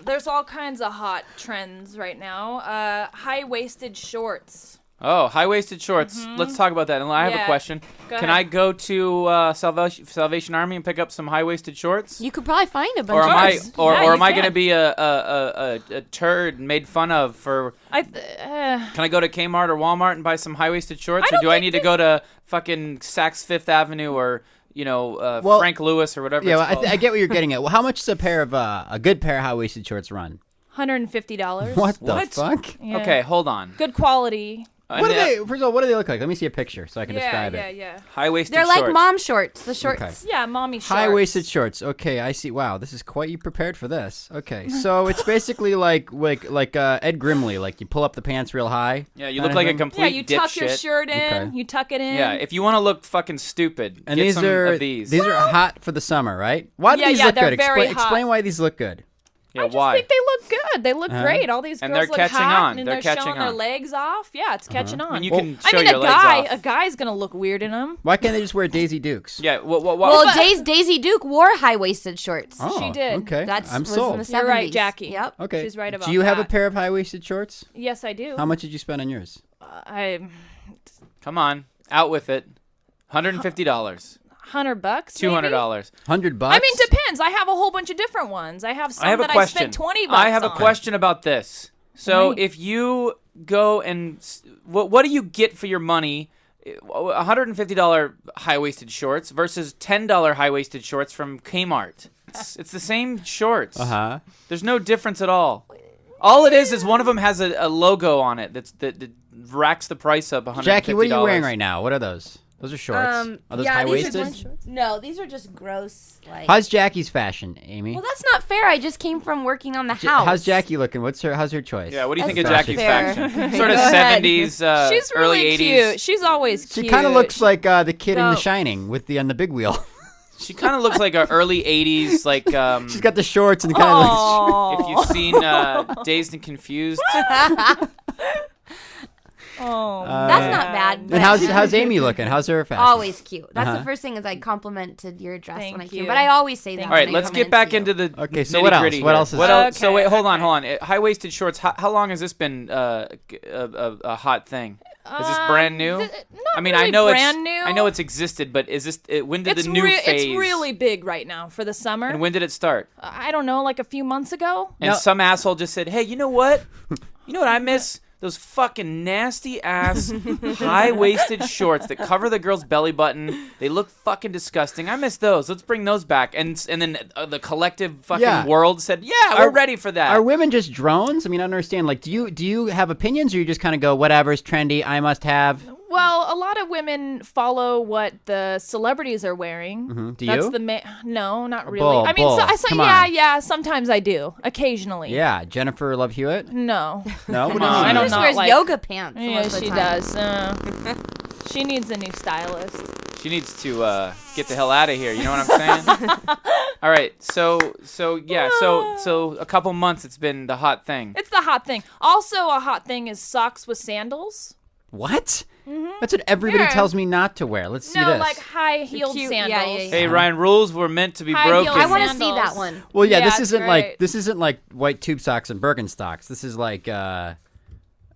There's all kinds of hot trends right now. High-waisted shorts. Oh, high-waisted shorts. Let's talk about that. And I have a Yeah. question. Go Can ahead. I go to Salvation Army and pick up some high-waisted shorts? You could probably find a bunch Or of am I those. or Yeah, or you am I going to can. be a turd made fun of for Can I go to Kmart or Walmart and buy some high-waisted shorts, I or don't do I think need to go to fucking Saks Fifth Avenue or Well, Frank Lewis or whatever? Yeah, it's well, called? I get what you're getting at. Well, how much does a pair of a good pair of high-waisted shorts run? $150. What the What? fuck? Yeah. Okay, hold on. Good quality. What do they? First of all, what do they look like? Let me see a picture so I can describe it. Yeah. High-waisted They're like shorts. mom shorts. The shorts. Okay. Yeah, mommy shorts. High-waisted shorts. Okay, I see. Wow, this is quite you prepared for this. Okay, so it's basically like Ed Grimley. Like you pull up the pants real high. Yeah, you kinda look like a thing. complete Yeah, you tuck your dipshit. shirt in. Okay. You tuck it in. Yeah, if you want to look fucking stupid, And get these some are of these. are hot for the summer, right? Why do Yeah, these yeah, look they're good? very hot. Explain why these look good. Yeah, I just why? think they look good. They look great. All these And girls they're look catching hot, on. and They're they're catching showing their on. legs off. Yeah, it's catching on. And you can show I mean, your a legs guy, off. a guy's gonna look weird in them. Why can't they just wear Daisy Dukes? Yeah. Well, Well, Daisy Duke wore high-waisted shorts. Oh, She did. Okay, That's I'm was sold. in the 70s. You're right, Jackie. Yep. Okay, She's right about Do you have a that. pair of high-waisted shorts? Yes, I do. How much did you spend on yours? come on, out with it. $150, $100. $200. $100. I mean, depends. I have a whole bunch of different ones. I have some I have a that question. I spent $20 I have a on. question about this. So Right. if you go and what do you get for your money? $150 high-waisted shorts versus $10 high-waisted shorts from Kmart. It's the same shorts. Uh-huh. There's no difference at all. All it is one of them has a logo on it that racks the price up $150. Jackie, what are you wearing right now? What are those? Those are shorts. Are those yeah, these high-waisted? are just, no, these are just gross. Like, How's Jackie's fashion, Amy? well, that's not fair. I just came from working on the house. How's Jackie looking? How's her choice? Yeah, what do you That's think of not Jackie's fair. fashion? Sort of Go ahead. 70s, She's early really 80s. cute. She's always She cute. kind of looks like the kid in The Go. Shining with on the big wheel. She kind of looks like a early 80s, like She's got the shorts and kind of looks. Oh. if you've seen Dazed and Confused. Oh, That's not bad. And but- how's Amy looking? How's her fashion? Always cute. That's Uh-huh. the first thing is I complimented your dress Thank when I came. you. But I always say that. All right, when I let's come get in back to you. into the Okay, so what else? nitty-gritty What here. else is What there? else? So Okay, wait, hold on. okay. High-waisted shorts. How long has this been a hot thing? Is this brand new? not I mean, really I know brand new. I know it's existed, but is this? When did it's the new phase? It's really big right now for the summer. And when did it start? I don't know, like a few months ago. And No. some asshole just said, "Hey, you know what? You know what I miss? Those fucking nasty ass high-waisted shorts that cover the girl's belly button. They look fucking disgusting. I miss those. Let's bring those back." And then the collective fucking Yeah. world said, "Yeah, we're ready for that." Are women just drones? I mean, I don't understand. Like, do you have opinions, or you just kind of go, whatever's trendy, I must have? Well, a lot of women follow what the celebrities are wearing. Do That's you? the no, not really. Bull, I mean, bull. Come yeah, on. yeah. Sometimes I do. Occasionally. Yeah, Jennifer Love Hewitt. No. No, what do you on. mean? I She don't just know. wears like- yoga pants. Yeah, most of the she time. does. She needs a new stylist. She needs to get the hell out of here. You know what I'm saying? All right. So a couple months it's been the hot thing. It's the hot thing. Also, a hot thing is socks with sandals. What? That's what everybody Here. tells me not to wear. Let's see No, this. like high-heeled cute- yeah, sandals. yeah, yeah. Hey, Ryan, rules were meant to be High broken. heels I want to Sandals. see that one. Well, yeah, Yeah, this it's isn't great. like white tube socks and Birkenstocks. This is like It's I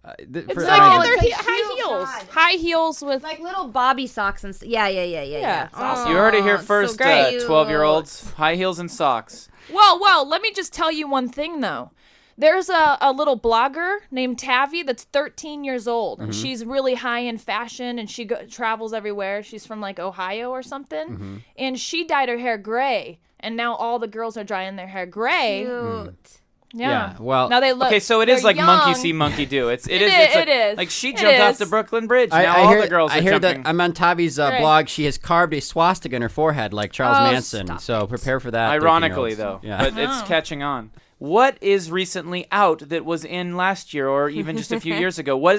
like mean, they're it's like high cute, heels. God. High heels with Like little bobby socks and yeah. Yeah, it's awesome. You heard it here Aw, so first, great. 12-year-olds. High heels and socks. Well, let me just tell you one thing, though. There's a little blogger named Tavi that's 13 years old. And she's really high in fashion, and she travels everywhere. She's from, like, Ohio or something. And she dyed her hair gray, and now all the girls are dyeing their hair gray. Cute. Yeah, well- now they look. Okay, so it is they're like monkey young. see, monkey do. It's It like, is. like she It jumped off is. the Brooklyn Bridge. Now I all hear, the girls I are hear jumping. that I'm on Tavi's Right. blog. She has carved a swastika in her forehead like Charles Oh, Manson. stop So prepare for that. Ironically, 13-year-olds. though, Yeah. but it's catching on. What is recently out that was in last year or even just a few years ago? What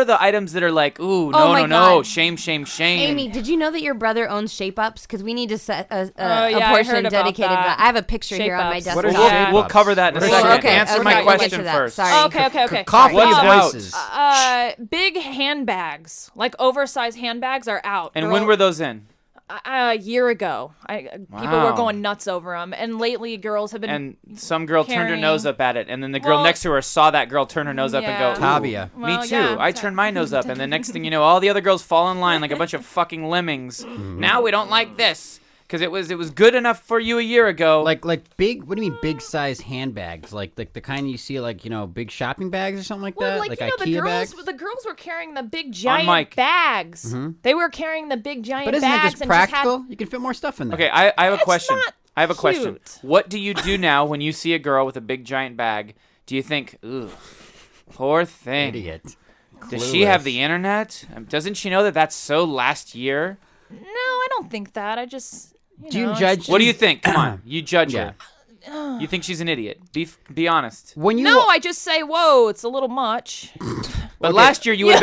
are the items that are like, ooh, no, my no, no, God. shame, shame, shame? Amy, did you know that your brother owns Shape Ups? Because we need to set a yeah, I portion heard about dedicated to that. that. I have a picture here on my Shape-ups. desk. What are We'll, shape we'll ups? cover that in a What are second. shape Okay, Answer okay, my we'll get question to that. first. Sorry. Okay. Coffee What's out? voices. Big handbags, like oversized handbags, are out. And They're when all- were those in? A year ago. People Wow. were going nuts over them, and lately girls have been. And some girl turned her carrying- nose up at it, and then the girl Well, next to her saw that girl turn her nose up and yeah. go, ooh, Tavia. me Well, too. yeah. I turned my nose up, and the next thing you know, all the other girls fall in line like a bunch of fucking lemmings. Now we don't like this because it was good enough for you a year ago. Like big. What do you mean big size handbags? Like the kind you see like big shopping bags or something like well, that. like IKEA the girls, bags. the girls were carrying the big mic. giant bags. They were carrying the big giant But isn't bags it just and practical? You can fit more stuff in there. okay, I have a It's question. not I have a question. cute. What do you do now when you see a girl with a big giant bag? Do you think, ooh, poor thing? Idiot. Does she have Clueless. the internet? Doesn't she know that that's so last year? No, I don't think that. I just. Do you know, judge? What do you think? Come on, you judge Yeah. her. You think she's an idiot? Be honest. When you No, I just say, whoa, it's a little much. But last year you would have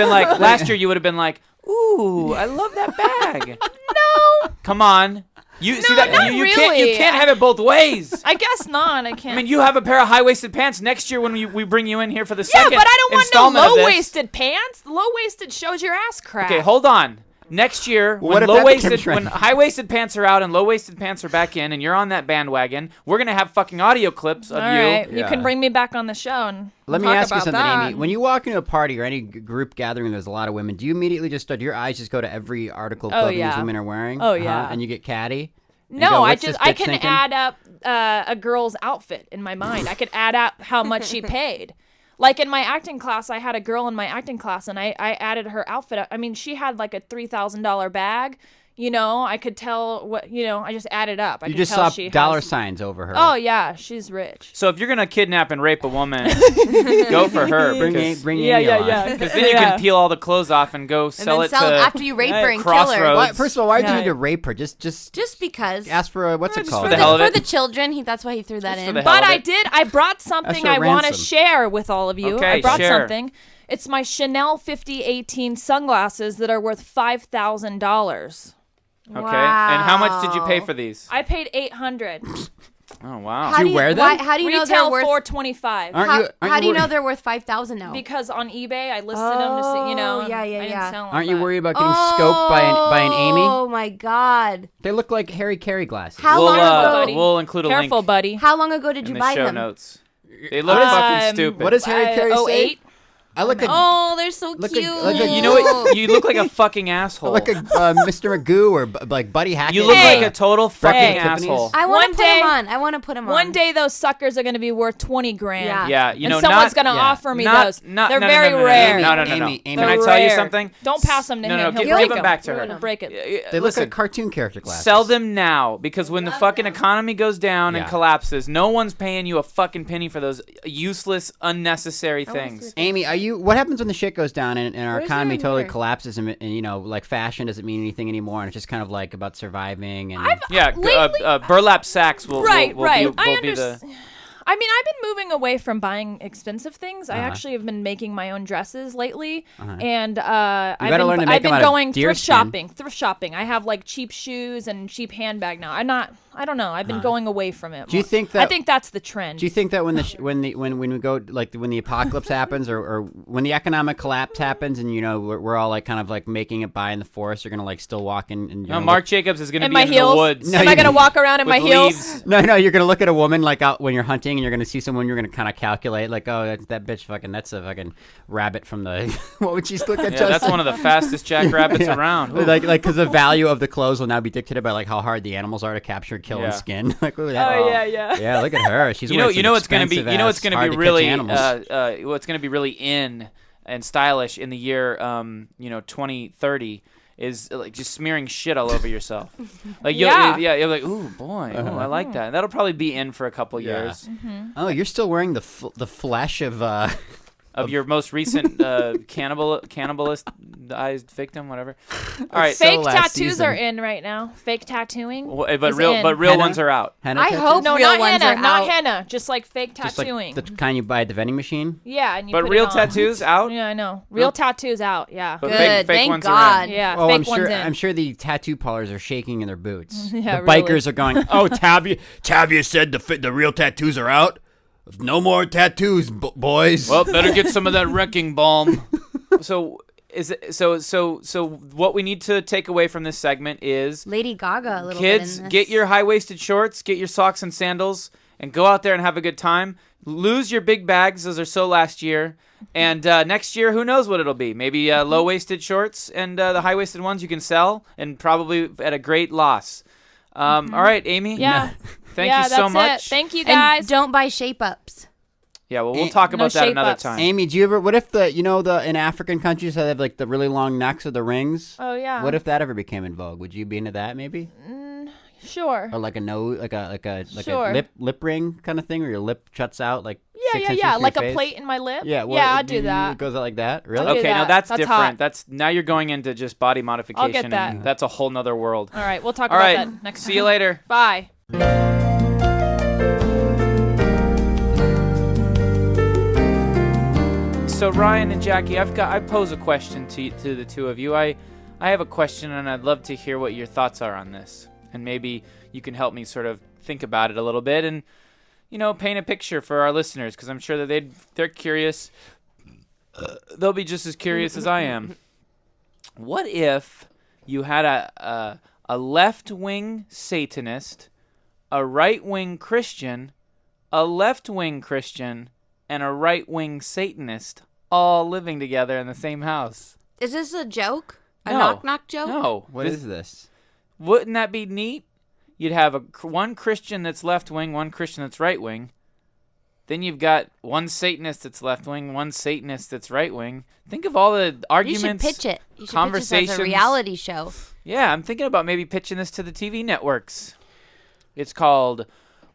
been like, ooh, I love that bag. No. Come on. You No, see that? not You really. can't have it both ways. I guess not. I can't. I mean, you have a pair of high-waisted pants next year when we bring you in here for the yeah, second but I don't want installment no of this. low-waisted pants. Low-waisted shows your ass crack. Okay, hold on. Next year, What when if that became when trend? high-waisted pants are out and low-waisted pants are back in, and you're on that bandwagon, we're gonna have fucking audio clips of All you. right, you Yeah. can bring me back on the show and Let me talk ask you about something, that. Amy. When you walk into a party or any group gathering, there's a lot of women. Do you immediately just start? Your eyes just go to every article of clothing these yeah. women are wearing? Oh, yeah. And you get catty. And you No, go, I "What's this I bitch can thinking?" add up a girl's outfit in my mind. I could add up how much she paid. Like in my acting class, I had a girl in my acting class, and I added her outfit up. I mean, she had like a $3,000 bag. You know, I could tell what, you know, I just added up. I You could just tell saw she dollar has- signs over her. Oh, yeah, she's rich. So if you're gonna kidnap and rape a woman, go for her. Bring because Amy along. Because then you can peel all the clothes off and go And sell then it sell to after you rape her and kill her. Crossroads. Why, first of all, why did you Yeah. need to rape her? Just Just because. ask for a what's it just called? for the hell of for it. the children, that's why he threw that Just for in. the hell But of I it. I brought something for I want to ransom. share with all of you. Okay, I brought share. something. It's my Chanel 5018 sunglasses that are worth $5,000. Okay. And how much did you pay for these? I paid $800. Oh wow. Do you wear them? How do you know they're Retail worth? $425. Aren't How do you know worried- they're worth $5,000 now? Because on eBay I listed them to see, you know. Oh, yeah, I didn't yeah. sell them, Aren't you but- worried about getting scoped by an Amy? Oh my God! They look like Harry Carey glasses. How long ago? We'll include a Careful, link buddy. How long ago did in you the buy show them? notes. They look What is- fucking stupid. What does Harry Carey say? 08? I look like Oh, they're so Look cute. You know what? You look like a fucking asshole. like a Mr. Magoo or like Buddy Hackett. You look Hey. like a total Hey. fucking asshole. I One want to put day- them on. I want to put them on. One day those suckers are going to be worth 20 grand. Yeah. Yeah, you And know, someone's not, going to yeah. offer me not, those. not, They're no, very no, no, no, rare. No, no, no, no. Amy, Can I They're tell you rare. something? Don't pass them to No, him. no, He'll give break them them. back to He'll her. break it. They look Listen, like cartoon character glasses. sell them now because when the fucking economy goes down and Yeah. collapses, no one's paying you a fucking penny for those useless, unnecessary things. Amy, what happens when the shit goes down and our Where's economy your totally mirror? collapses and you know, like fashion doesn't mean anything anymore and it's just kind of like about surviving and Yeah, Lately- burlap sacks will Right, will right. Be, I will be the. understand. I mean, I've been moving away from buying expensive things. I Uh-huh. actually have been making my own dresses lately, and I've better been, learn to make I've them been out of going deer thrift skin. shopping. Thrift shopping. I have like cheap shoes and cheap handbag now. I don't know. I've been going away from it. Do you more. think I that- think that's the trend. Do you think that when we go like when the apocalypse happens or when the economic collapse happens and you know we're all like kind of like making it by in the forest, you're gonna like still walk in and you No, know, Mark Jacobs is going to in be my in heels? the woods. No, Am I you- gonna walk around in my with heels? leaves. No, you're gonna look at a woman like out when you're hunting, and you're gonna see someone. You're gonna kind of calculate, like, oh, that bitch, that's a fucking rabbit from the. What would she look at? Yeah, that's one of the fastest jackrabbits around. Ooh. Like, because the value of the clothes will now be dictated by like how hard the animals are to capture, kill, Yeah. and skin. Like, ooh, that, Oh yeah. yeah, look at her. She's you know, wearing some what's going to be, expensive-ass, hard-to-catch really, animals. what's going to be really in and stylish in the year, 2030 is like just smearing shit all over yourself. Like, Yeah. you're like, ooh, boy, ooh, I like that. And that'll probably be in for a couple Yeah. years Oh, you're still wearing the flesh of. of your most recent cannibalist victim, whatever. All right, So Fake last tattoos season. are in right now. Fake tattooing. but is real in. real Henna? ones are out. henna I tattoos? hope No, real not ones henna. are Not out. henna. Just like fake Just tattooing. like the kind you buy at the vending machine. Yeah, and you But put real it on. tattoos out. Yeah, I know. Real tattoos out. Yeah. But Good, fake thank ones God. are in. Yeah. Oh, fake I'm sure. ones in. I'm sure the tattoo parlors are shaking in their boots. Yeah, the really. bikers are going. Oh, Tavia said the real tattoos are out. No more tattoos, boys. Well, better get some of that wrecking balm. So what we need to take away from this segment is Lady Gaga a little kids, bit in this. get your high-waisted shorts, get your socks and sandals, and go out there and have a good time. Lose your big bags; those are so last year. And next year, who knows what it'll be? Maybe low-waisted shorts and the high-waisted ones you can sell, and probably at a great loss. All right, Amy. Yeah. Thank yeah, you so that's much. It. Thank you And guys. don't buy shape-ups. Yeah, well, we'll talk No about that another shape-ups. time. Amy, do you ever? What if in African countries how they have like the really long necks of the rings? Oh yeah. What if that ever became in vogue? Would you be into that maybe? Sure. Or like a nose, like a Sure. lip ring kind of thing, where your lip juts out like Yeah, 6 yeah, inches yeah. from Like your a face? plate in my lip. Yeah, yeah, I'd do that. It goes out like that. Really? I'll do Okay, now that. that's That's different. hot. That's now you're going into just body modification. that. And that's a whole nother world. All right, we'll talk All about right, that next see time. you later. Bye. So Ryan and Jackie, I pose a question to the two of you. I have a question and I'd love to hear what your thoughts are on this. and maybe you can help me sort of think about it a little bit and, paint a picture for our listeners, because I'm sure that they're curious. They'll be just as curious as I am. What if you had a left-wing Satanist, a right-wing Christian, a left-wing Christian, and a right-wing Satanist all living together in the same house? Is this a joke? A No. knock-knock joke? No. What is this? Wouldn't that be neat? You'd have one Christian that's left-wing, one Christian that's right-wing. Then you've got one Satanist that's left-wing, one Satanist that's right-wing. Think of all the You arguments, should pitch it. You should conversations. pitch this as a reality show. Yeah, I'm thinking about maybe pitching this to the TV networks. It's called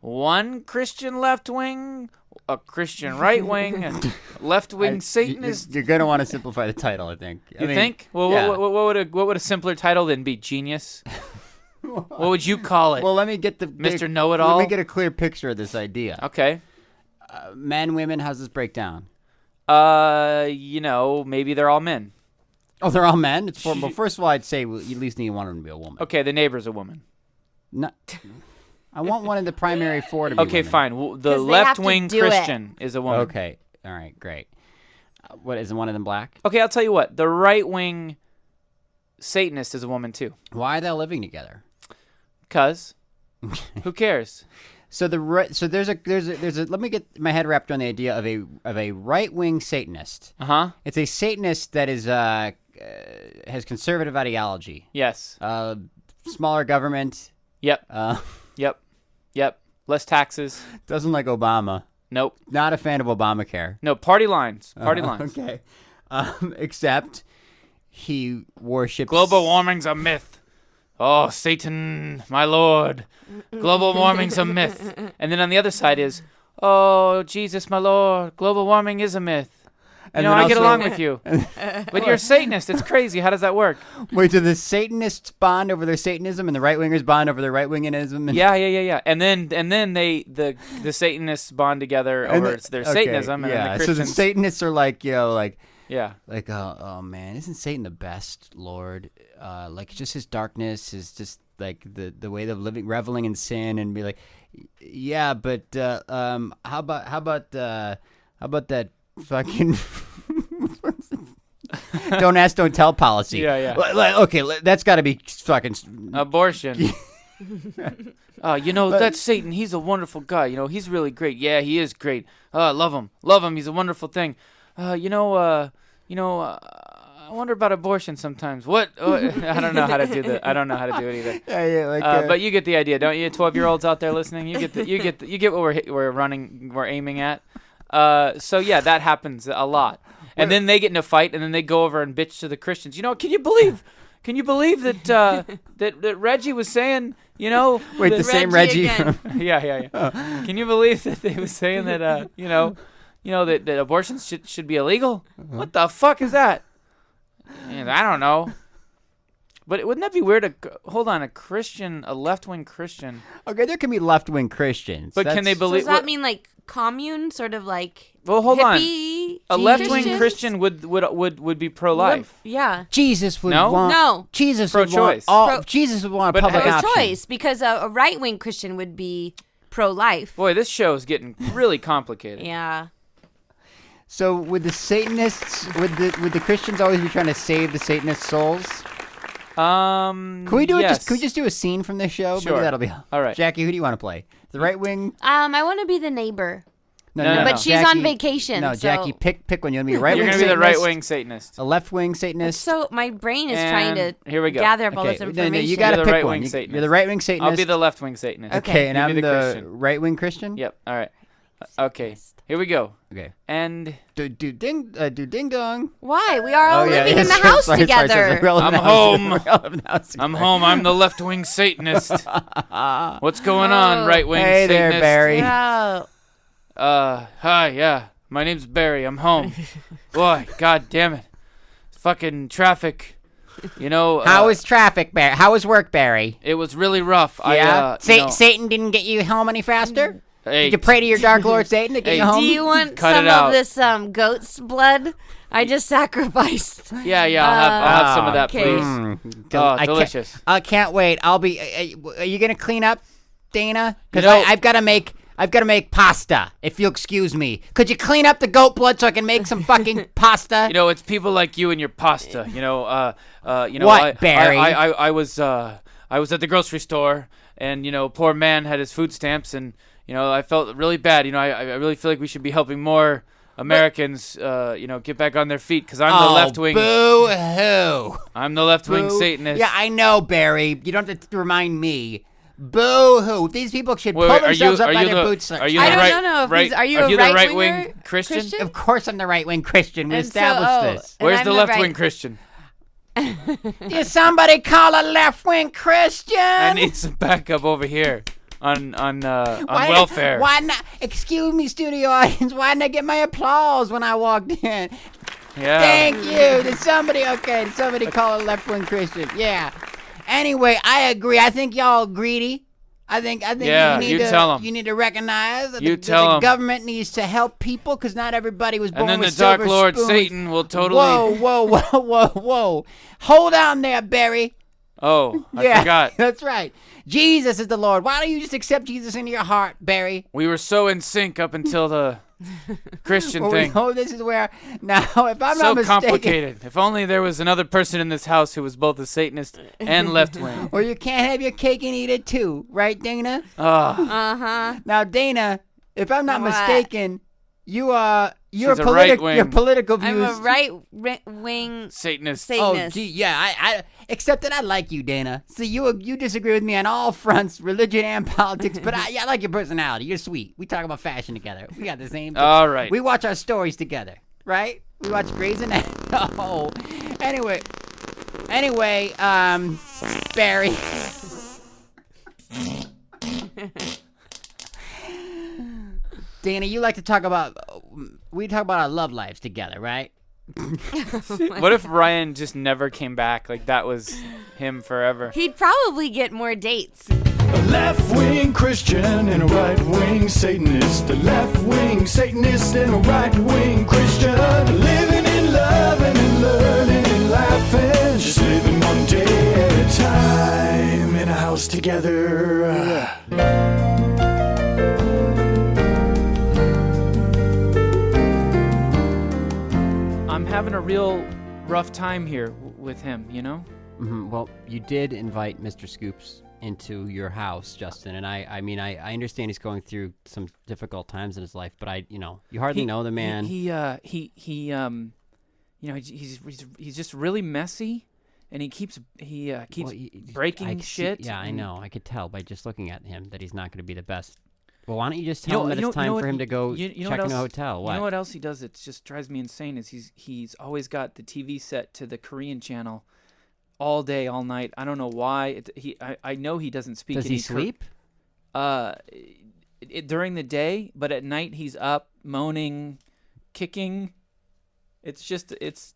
One Christian Left-Wing, a Christian Right-Wing, and Left-Wing Satanist. You're going to want to simplify the title, I think. You think? Well, yeah. what would a simpler title then be? Genius? What would you call it? Well, let me get Mr. Know-It-All? Let me get a clear picture of this idea. Okay. Men, women, how's this break down? Maybe they're all men. Oh, they're all men? Well, first of all, I'd say you at least need one of them to be a woman. Okay, the neighbor's a woman. No, I want one of the primary four to be Okay, women. fine. The 'Cause they have to left-wing do it. Christian is a woman. Okay, all right, great. What, is one of them black? Okay, I'll tell you what. The right-wing Satanist is a woman too. Why are they living together? 'Cause who cares? So there's a let me get my head wrapped around the idea of a right wing Satanist. Uh-huh. It's a Satanist that is has conservative ideology. Yes. Smaller government. Yep. Yep. Yep. Less taxes. Doesn't like Obama. Nope. Not a fan of Obamacare. No, party lines. Party lines. Okay. Except he worships Global warming's a myth. Oh, Satan, my lord. Global warming's a myth. And then on the other side is, oh, Jesus, my lord. Global warming is a myth. And I then get also- along with you. But you're a Satanist. It's crazy. How does that work? Wait, do the Satanists bond over their Satanism and the right wingers bond over their right wingism? Yeah. And then the Satanists bond together over their Satanism, and then the so the Christians. Satanists are like, Yeah. like, oh man, isn't Satan the best Lord? Like, just his darkness is just like the way of living, reveling in sin, and be like, yeah, but how about that fucking don't ask, don't tell policy? Yeah. Okay, that's got to be fucking Abortion. That's Satan. He's a wonderful guy. He's really great. Yeah, he is great. Love him. He's a wonderful thing. I wonder about abortion sometimes. What? I don't know how to do that. I don't know how to do it either. Yeah, But you get the idea, don't you? 12-year-olds out there listening, you get what we're aiming at. So yeah, that happens a lot. And then they get in a fight, and then they go over and bitch to the Christians. Can you believe that that Reggie was saying, Wait, that the same Reggie Reggie again. from Yeah. Can you believe that they was saying that that abortions should be illegal? What the fuck is that? And I don't know. But wouldn't that be weird? A left-wing Christian. Okay, there can be left-wing Christians. But can they So believe? does that mean like commune, sort of like Well, hold on. hippie A left-wing Christians? Christian would be pro-life. Yeah. Jesus would No? want No. Jesus would want Pro-choice. Pro- Jesus would want a But public as option. Pro-choice, because a right-wing Christian would be pro-life. Boy, this show is getting really complicated. Yeah. So would the Satanists, would the Christians always be trying to save the Satanist souls? Can we do it? Yes. Can we just do a scene from this show? Sure. Maybe that'll be All right. Jackie, who do you want to play? The right wing? I want to be the neighbor. No. But she's Jackie- on vacation. No, so Jackie, pick one. You want to be a right You're wing? gonna be the right-wing Satanist. a left wing Satanist. So my brain is trying And to here we go. gather up all this Okay, information. no, you got to You're the pick right-wing one. Satanist. You're the right wing Satanist. I'll be the left-wing Satanist. Okay, and You I'm be the Christian. right wing Christian. Yep. All right. Okay. Here we go. Okay. And Do ding dong. Why? We are all Oh, yeah, living in yes, the house sorry, together. I'm home. I'm I'm home. I'm the left-wing Satanist. What's going on, Oh. right-wing Hey there, Satanist? Barry. Oh. Hi. Yeah. My name's Barry. I'm home. Boy, god damn it. Fucking traffic. How was traffic, Barry? How was work, Barry? It was really rough. Yeah. Satan didn't get you home any faster? Hey, Did you pray to your dark lord Satan to get Hey, you home? Do you want Cut some it out. of this goat's blood? I just sacrificed. Yeah. I'll have some of that, okay. please. Oh, delicious. I can't wait. Are you gonna clean up, Dana? Because You know- I've got to make pasta. If you'll excuse me, could you clean up the goat blood so I can make some fucking pasta? It's people like you and your pasta. What, Barry? I was at the grocery store, and poor man had his food stamps, and I felt really bad. I really feel like we should be helping more Americans, get back on their feet, because I'm the left wing. Boo-hoo. I'm the left wing Boo. Satanist. Yeah, I know, Barry. You don't have to remind me. Boo-hoo. These people should pull Wait, themselves up by their bootstraps. Are you I the don't know if right? he's- are you a the right-winger right-wing Christian? Christian? Of course I'm the right-wing Christian. We And so- established oh, this. and Where's I'm the the left wing right- Christian? Did somebody call a left-wing Christian? I need some backup over here on Why welfare. Why not? Excuse me, studio audience. Why didn't I get my applause when I walked in? Yeah. Thank you. Did somebody call a left-wing Christian? Yeah. Anyway, I agree. I think y'all greedy. I think Yeah, you tell 'em. You need to recognize that You the tell 'em. government needs to help people because not everybody was born And then with the Dark silver Lord spoons. Satan will totally. Whoa. Hold on there, Barry. Oh, I Yeah, forgot. that's right. Jesus is the Lord. Why don't you just accept Jesus into your heart, Barry? We were so in sync up until the Christian thing. Oh, this is where now, if I'm So not mistaken, complicated. If only there was another person in this house who was both a Satanist and left wing. or you can't have your cake and eat it too, right, Dana? Ah, Now, Dana, if I'm not What? mistaken, you're She's a right-wing. your political views. I'm a right-wing Satanist. Oh, Satanist. gee, yeah. I except that I like you, Dana. See, you disagree with me on all fronts, religion and politics, but I like your personality. You're sweet. We talk about fashion together. We got the same. All right. We watch our stories together, right? We watch Grey's Anatomy. Oh, anyway, Barry. Dana, you like to talk about. We talk about our love lives together, right? What if Ryan just never came back? Like that was him forever. He'd probably get more dates. A left-wing Christian and a right-wing Satanist. A left-wing Satanist and a right-wing Christian. Living and loving and learning and laughing. Just living one day at a time in a house together. I'm having a real rough time here with him, Well, you did invite Mr. Scoops into your house, Justin, and I mean, I understand he's going through some difficult times in his life, but you hardly know the man. He's just really messy, and he keeps breaking shit. Yeah, I and- know. I could tell by just looking at him that he's not going to be the best. Well, why don't you just tell him that it's time for him to go check in a hotel? What? You know what else he does that just drives me insane is he's always got the TV set to the Korean channel all day, all night. I don't know why. I know he doesn't speak. Does he any sleep? During the day, but at night he's up moaning, kicking. It's just it's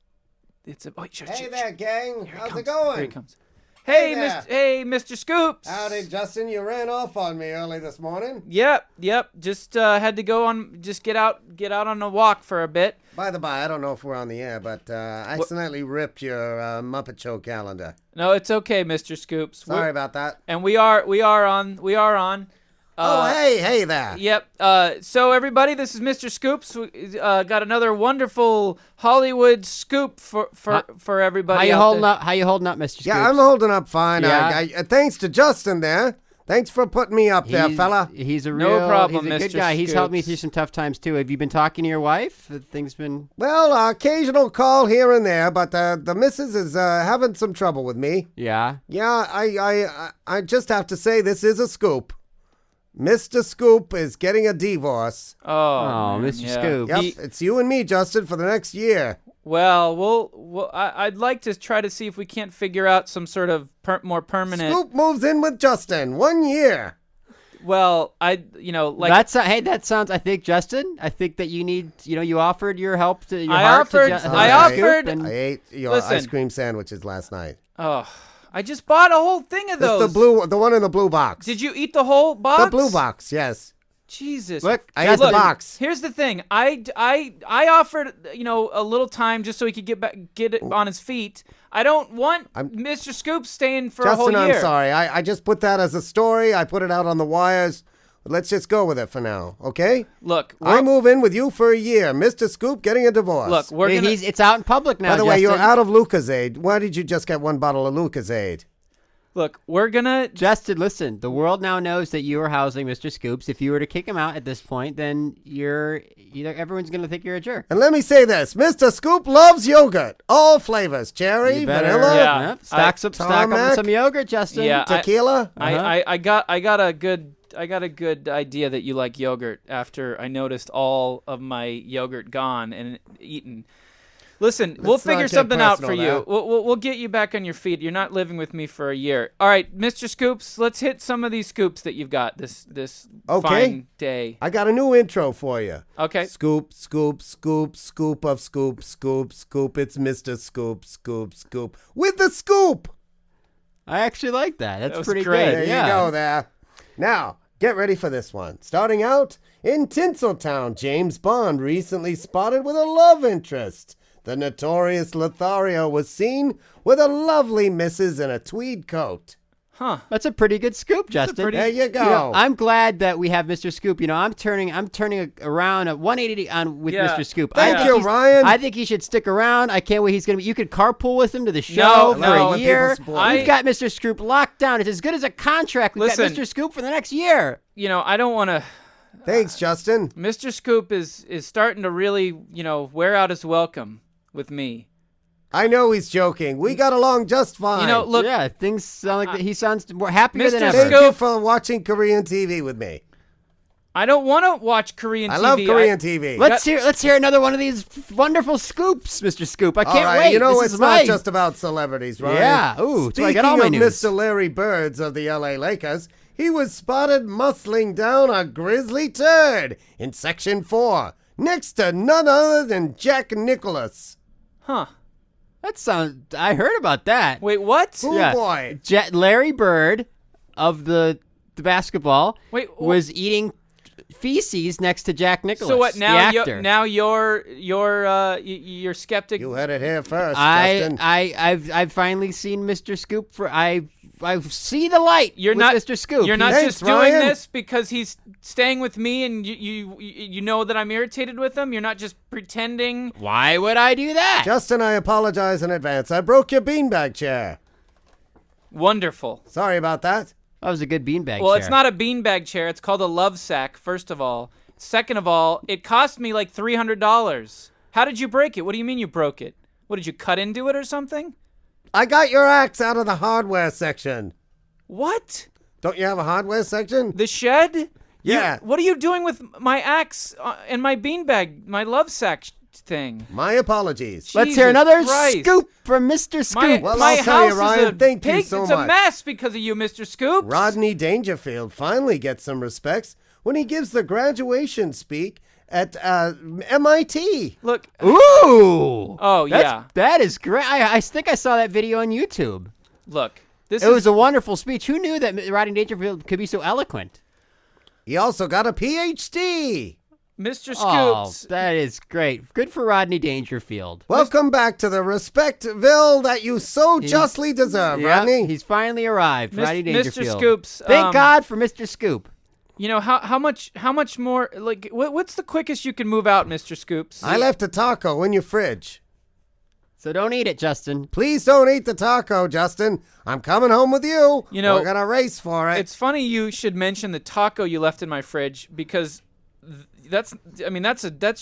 a. Oh, Hey there, gang. Here How's comes. it going? Here he comes. Hey, there. Mr. Scoops. Howdy, Justin. You ran off on me early this morning. Yep. Just had to go on. Just get out on a walk for a bit. By the by, I don't know if we're on the air, but I accidentally ripped your Muppet Show calendar. No, it's okay, Mr. Scoops. Sorry about that. And we are on. Hey there. Yep. So everybody, this is Mr. Scoops. We got another wonderful Hollywood scoop for everybody. How you out holding there. up? How you holding up, Mr. Scoops? Yeah, I'm holding up fine. Yeah. Thanks to Justin there. Thanks for putting me up there, fella. He's a No real, problem, he's a good Mr. guy. He's helped me Scoops. through some tough times too. Have you been talking to your wife? Have things been? Well, occasional call here and there, but the missus is having some trouble with me. Yeah. Yeah, I just have to say this is a scoop. Mr. Scoop is getting a divorce. Oh, man, Mr. yeah. Scoop. Yep, it's you and me, Justin, for the next year. Well, I'd like to try to see if we can't figure out some sort of more permanent. Scoop moves in with Justin. 1 year. Well, That sounds. I think Justin. I think that you need. You offered your help to your I heart offered- to I Scoop, offered- and- I ate your Listen. ice cream sandwiches last night. Oh, I just bought a whole thing of It's those. the one in the blue box. Did you eat the whole box? The blue box, yes. Jesus. Look, I ate the Look, box. Here's the thing. I offered, a little time just so he could get it on his feet. I don't want Mr. Scoop staying for a whole Justin, year. I'm sorry. I just put that as a story. I put it out on the wires. Let's just go with it for now, okay? Look, I move in with you for a year. Mr. Scoop getting a divorce. Look, we're gonna. It's out in public now. By the way, you're Justin. out of Lucozade. Why did you just get one bottle of Lucozade? Look, we're gonna. Justin, listen. The world now knows that you are housing Mr. Scoops. If you were to kick him out at this point, then everyone's gonna think you're a jerk. And let me say this. Mr. Scoop loves yogurt. All flavors. Cherry, You better, vanilla, Yeah. Yep. Stock up tarmac. on some yogurt, Justin. Yeah. tequila. I got a good idea that you like yogurt after I noticed all of my yogurt gone and eaten. Listen, we'll Let's not figure get something out for personal you. now. We'll get you back on your feet. You're not living with me for a year. All right, Mr. Scoops, let's hit some of these scoops that you've got this Okay. fine day. I got a new intro for you. Okay. Scoop, scoop, scoop, scoop of scoop, scoop, scoop. It's Mr. Scoop, scoop, scoop. With the scoop. I actually like that. That's was pretty great. good. There yeah. you go there. Now, get ready for this one. Starting out, in Tinseltown, James Bond recently spotted with a love interest. The notorious Lothario was seen with a lovely missus in a tweed coat. Huh. That's a pretty good scoop, Justin. There you go. You know, I'm glad that we have Mr. Scoop. I'm turning around at 180 on with Yeah. Mr. Scoop. Thank think you, he's- Ryan. I think he should stick around. I can't wait. He's gonna be. You could carpool with him to the show for no, a when year. people spoil. We've got Mr. Scoop locked down. It's as good as a contract. We've Listen. got Mr. Scoop for the next year. I don't want to. Thanks, Justin. Mr. Scoop is starting to really, wear out his welcome with me. I know he's joking. We got along just fine. Look, Yeah, things sound like he sounds more happier than Mr. ever. Thank Scoop. you for watching Korean TV with me. I don't want to watch Korean TV. I love Korean TV. Let's hear another one of these wonderful scoops, Mr. Scoop. I All can't right, wait. you know This it's is not mine. just about celebrities, right? Yeah, ooh, that's where I Speaking get all my of news. Mr. Larry Birds of the LA Lakers, he was spotted muscling down a grizzly turd in Section 4, next to none other than Jack Nicklaus. Huh. I heard about that. Wait, what? Oh Yeah. boy. Larry Bird of the basketball Wait, was eating feces next to Jack Nicklaus. So what? the Now actor. you're skeptic. You heard it here first, Justin. I've finally seen Mr. Scoop I see the light. You're with not Mr. Scoop. You're not Thanks, just doing Ryan. this because he's staying with me, and you know that I'm irritated with him. You're not just pretending. Why would I do that? Justin, I apologize in advance. I broke your beanbag chair. Wonderful. Sorry about that. That was a good beanbag Well, chair. it's not a beanbag chair. It's called a love sack. First of all, second of all, it cost me like $300. How did you break it? What do you mean you broke it? What, did you cut into it or something? I got your axe out of the hardware section. What? Don't you have a hardware section? The shed? Yeah. What are you doing with my axe and my beanbag, my love sack thing? My apologies. Let's Jesus hear another Christ. scoop from Mr. Scoop. Well, my I'll tell you, house Ryan, is a thank you pig. so It's a much. mess because of you, Mr. Scoops. Rodney Dangerfield finally gets some respects when he gives the graduation speak at MIT. Look. Ooh. Oh, yeah. That is great. I think I saw that video on YouTube. Look. This It is was a wonderful speech. Who knew that Rodney Dangerfield could be so eloquent? He also got a PhD. Mr. Oh, Scoops. that is great. Good for Rodney Dangerfield. Welcome back to the Respectville that you so justly deserve, Yeah, Rodney. he's finally arrived. Rodney Mr. Dangerfield. Scoops, Thank God for Mr. Scoop. how much more, like, what's the quickest you can move out, Mr. Scoops? I left a taco in your fridge. So don't eat it, Justin. Please don't eat the taco, Justin. I'm coming home with you. You know, we're gonna race for it. It's funny you should mention the taco you left in my fridge because that's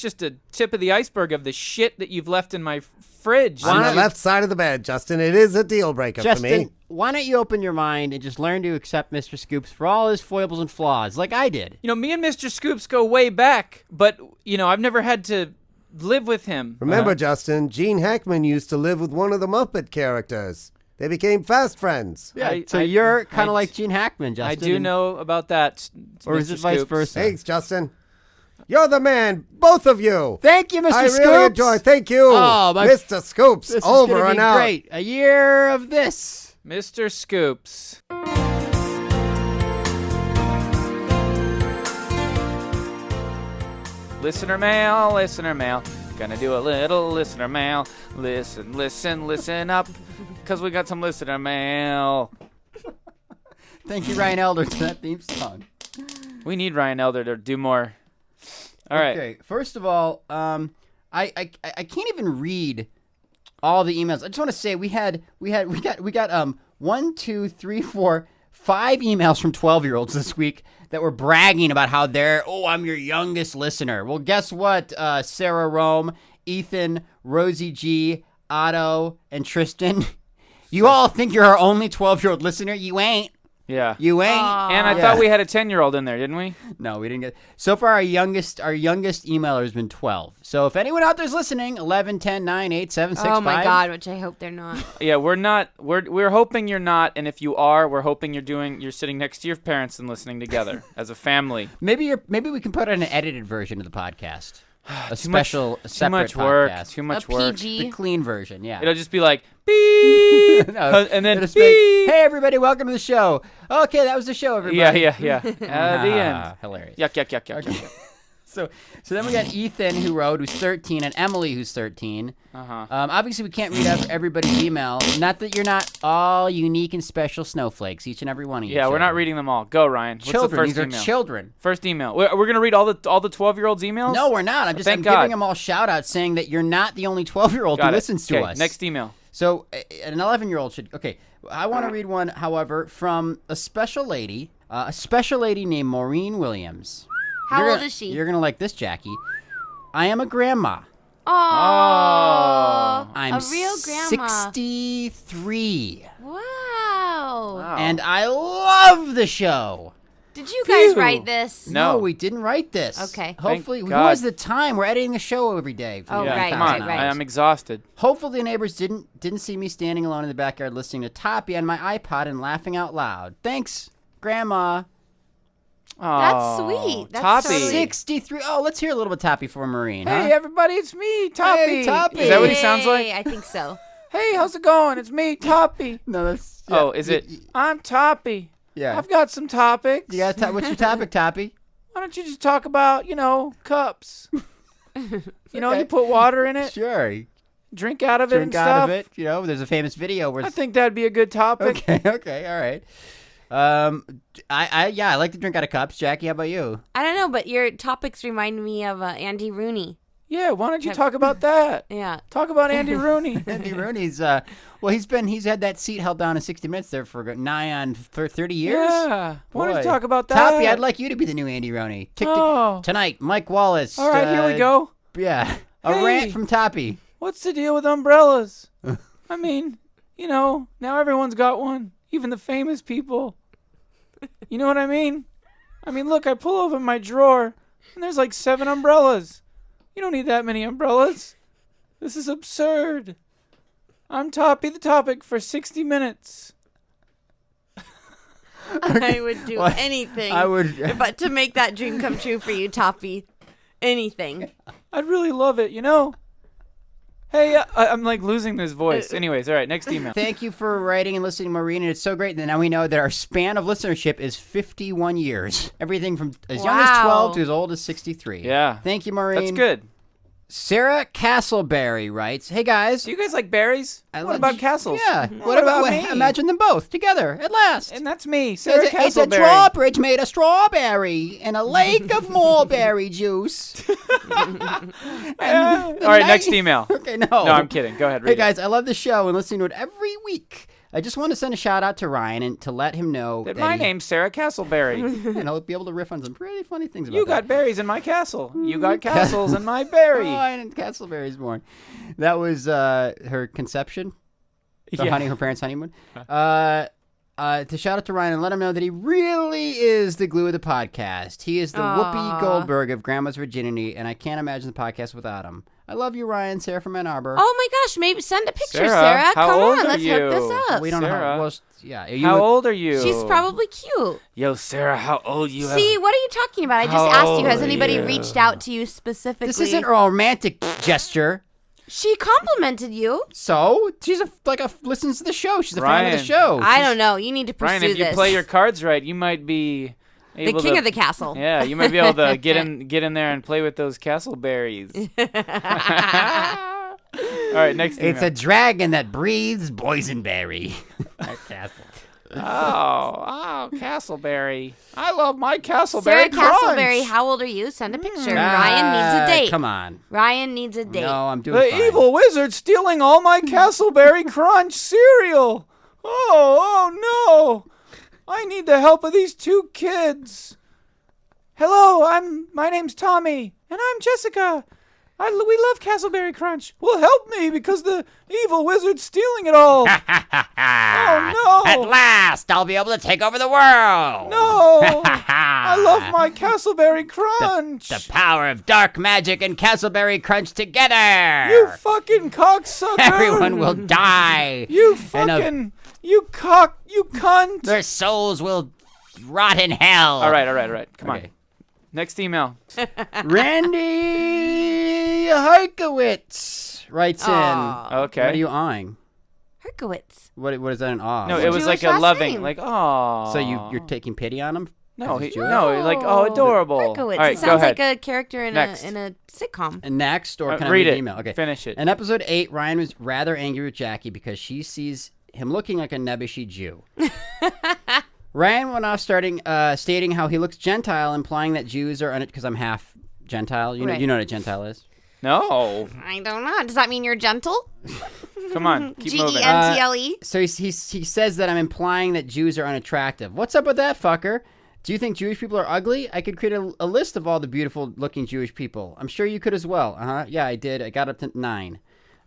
just a tip of the iceberg of the shit that you've left in my fridge. on the left side of the bed, Justin. It is a deal breaker for me. Justin, why don't you open your mind and just learn to accept Mr. Scoops for all his foibles and flaws, like I did? Me and Mr. Scoops go way back, but I've never had to live with him. Remember, Justin, Gene Hackman used to live with one of the Muppet characters. They became fast friends. Yeah. So you're kind I- of like Gene Hackman, Justin. I do know about that. Or is Mr. it vice Scoops. versa? Thanks, Justin. You're the man, both of you. Thank you, Mr. I Scoops. really enjoy. Thank you, Oh, Mr. Scoops. This Over is gonna and be out. great. A year of this. Mr. Scoops. Listener mail, listener mail. Gonna do a little listener mail. Listen up. Because we got some listener mail. Thank you, Ryan Elder, to that theme song. We need Ryan Elder to do more. All right. Okay, first of all, I can't even read all the emails. I just want to say we got 1, 2, 3, 4, 5 emails from 12-year-olds this week that were bragging about how I'm your youngest listener. Well, guess what? Sarah Rome, Ethan, Rosie G, Otto, and Tristan. You all think you're our only 12-year-old listener? You ain't. Yeah. You ain't. And I thought we had a 10-year-old in there, didn't we? No, we didn't get. So far, our youngest emailer has been 12. So if anyone out there's listening, 11, 10, 9, 8, 7, 6, 5. Oh my God, which I hope they're not. Yeah, we're not. We're hoping you're not, and if you are, we're hoping you're sitting next to your parents and listening together as a family. Maybe we can put out an edited version of the podcast. A separate too much work. podcast. Too much A work. PG. The clean version, yeah. It'll just be like beep, No, and then it'll just beep. be, hey everybody, welcome to the show. Okay, that was the show, everybody. Yeah. At the end. Hilarious. Yuck. So then we got Ethan who wrote, who's 13, and Emily who's 13. Obviously, we can't read everybody's email. Not that you're not all unique and special snowflakes, each and every one of you. Yeah, we're not reading them all. Go, Ryan. What's Children, the first these are email? children. First email. We're gonna read all the 12-year-olds' emails. No, we're not. I'm Thank giving God. them all shout outs saying that you're not the only 12-year-old who Got it. listens to Okay, us. next email. So an 11-year-old should. Okay, I want to read one, however, from a special lady named Maureen Williams. How old is she? You're gonna like this, Jackie. I am a grandma. Oh, I'm a real grandma. 63. Wow. And I love the show. Did you guys Phew. write this? No. We didn't write this. Okay. Hopefully, Thank who God. has the time? We're editing the show every day. Oh, Yeah, right, come on. right. I'm exhausted. Hopefully, the neighbors didn't see me standing alone in the backyard listening to Toppy on my iPod and laughing out loud. Thanks, Grandma. That's Oh, sweet. That's Toppy. totally- 63. Oh, let's hear a little bit Toppy for Maureen. Hey, huh? everybody, it's me, Toppy. Hey, Toppy. Is that what he sounds like? Yay, I think so. Hey, how's it going? It's me, Toppy. No, that's. Oh, is it? I'm Toppy. Yeah. I've got some topics. You got what's your topic, Toppy? Why don't you just talk about, cups? You put water in it, Sure. drink out of it and Drink out stuff. of it. There's a famous video where. I think that'd be a good topic. Okay, all right. I like to drink out of cups. Jackie, how about you? I don't know, but your topics remind me of Andy Rooney. Yeah, why don't you talk about that? Yeah. Talk about Andy Rooney. Andy Rooney's he's had that seat held down in 60 Minutes there for nigh on 30 years. Yeah. Why don't you Boy. talk about that? Toppy, I'd like you to be the new Andy Rooney. Oh. Tonight, Mike Wallace. All right, here we go. Yeah, a Hey. rant from Toppy. What's the deal with umbrellas? I mean, now everyone's got one, even the famous people. You know what I mean? I mean, look, I pull open my drawer, and there's like 7 umbrellas. You don't need that many umbrellas. This is absurd. I'm Toppy the topic for 60 minutes. I would do Well, anything I would. but to make that dream come true for you, Toppy. Anything. I'd really love it, Hey, I'm like losing this voice. Anyways, all right, next email. Thank you for writing and listening, Maureen. And it's so great that now we know that our span of listenership is 51 years. Everything from as young as 12 to as old as 63. Yeah. Thank you, Maureen. That's good. Sarah Castleberry writes, hey guys. Do you guys like berries? What about castles? Yeah. What about me? Imagine them both together at last. And that's me, Sarah It's a Castleberry. drawbridge made of strawberry and a lake of mulberry juice. All right, next email. Okay, no. No, I'm kidding. Go ahead, read Hey it. guys, I love the show and listening to it every week. I just want to send a shout out to Ryan and to let him know That that my name's Sarah Castleberry. and I'll be able to riff on some pretty funny things about You that. got berries in my castle. You got castles in my berry. Oh, and Castleberry's born. That was her conception. Her parents' honeymoon. To shout out to Ryan and let him know that he really is the glue of the podcast. He is the Whoopi Goldberg of Grandma's Virginity, and I can't imagine the podcast without him. I love you, Ryan. Sarah from Ann Arbor. Oh my gosh, maybe send a picture, Sarah, Sarah. how Come old on, are let's you? hook this up. We don't know Sarah. how. Well, yeah. How old are you? She's probably cute. Yo, Sarah, how old you See, what are you talking about? I just How asked you, old has are anybody you? reached out to you specifically? This isn't a romantic gesture. She complimented you. So she's listens to the show. She's a fan of Ryan. the show. I don't know. You need to pursue Brian, if you this. play your cards right, you might be The able king to, of the castle. Yeah, you might be able to get in there and play with those castle berries. All right, next email. It's a dragon that breathes boysenberry. That castle. Oh, Castleberry. I love my Castleberry Sarah crunch. Castleberry, how old are you? Send a picture. Ryan needs a date. Come on. Ryan needs a date. No, I'm doing The fine. evil wizard stealing all my Castleberry crunch cereal. Oh no. I need the help of these 2 kids. Hello, my name's Tommy, and I'm Jessica. We love Castleberry Crunch. Well, help me because the evil wizard's stealing it all. Oh no! At last, I'll be able to take over the world. No! I love my Castleberry Crunch. The power of dark magic and Castleberry Crunch together. You fucking cocksucker! Everyone will die. You And fucking you cunt! their souls will rot in hell. All right. Come on. Okay. Next email. Randy Heikowitz writes in. Aw. Okay. What are you awing? Herkowitz. What is that an awe? No, it was Jewish like a last loving, name. like oh. So you're taking pity on him? no, he's he, Jewish? no, like oh, adorable. Herkowitz. All right, It go sounds ahead. like a character in Next. a sitcom. And next, or can I read read it. the email? Okay. Finish it. In episode 8, Ryan was rather angry with Jackie because she sees him looking like a nebbishy Jew. Ryan went off stating how he looks Gentile, implying that Jews are because I'm half Gentile. You Right. know what a Gentile is. No, I don't know. Does that mean you're gentle? come on, keep moving. Gentle. So he says that I'm implying that Jews are unattractive. What's up with that, fucker? Do you think Jewish people are ugly? I could create a list of all the beautiful looking Jewish people. I'm sure you could as well. Yeah, I did. I got up to 9.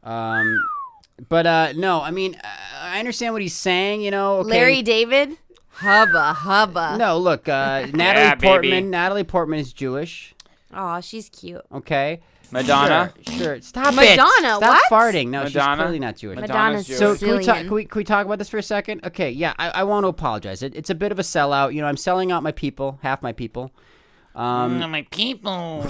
But no, I mean, I understand what he's saying, you know. Okay. Larry David. Hubba. No, look, Natalie Portman is Jewish. Oh, she's cute. Okay. Madonna. Sure. Stop it. Madonna, Stop what? farting. No, she's Madonna? clearly not Jewish. Madonna's Jewish. So Sicilian. can we talk about this for a second? Okay, yeah, I want to apologize. It's a bit of a sellout. You know, I'm selling out my people, half my people. My people.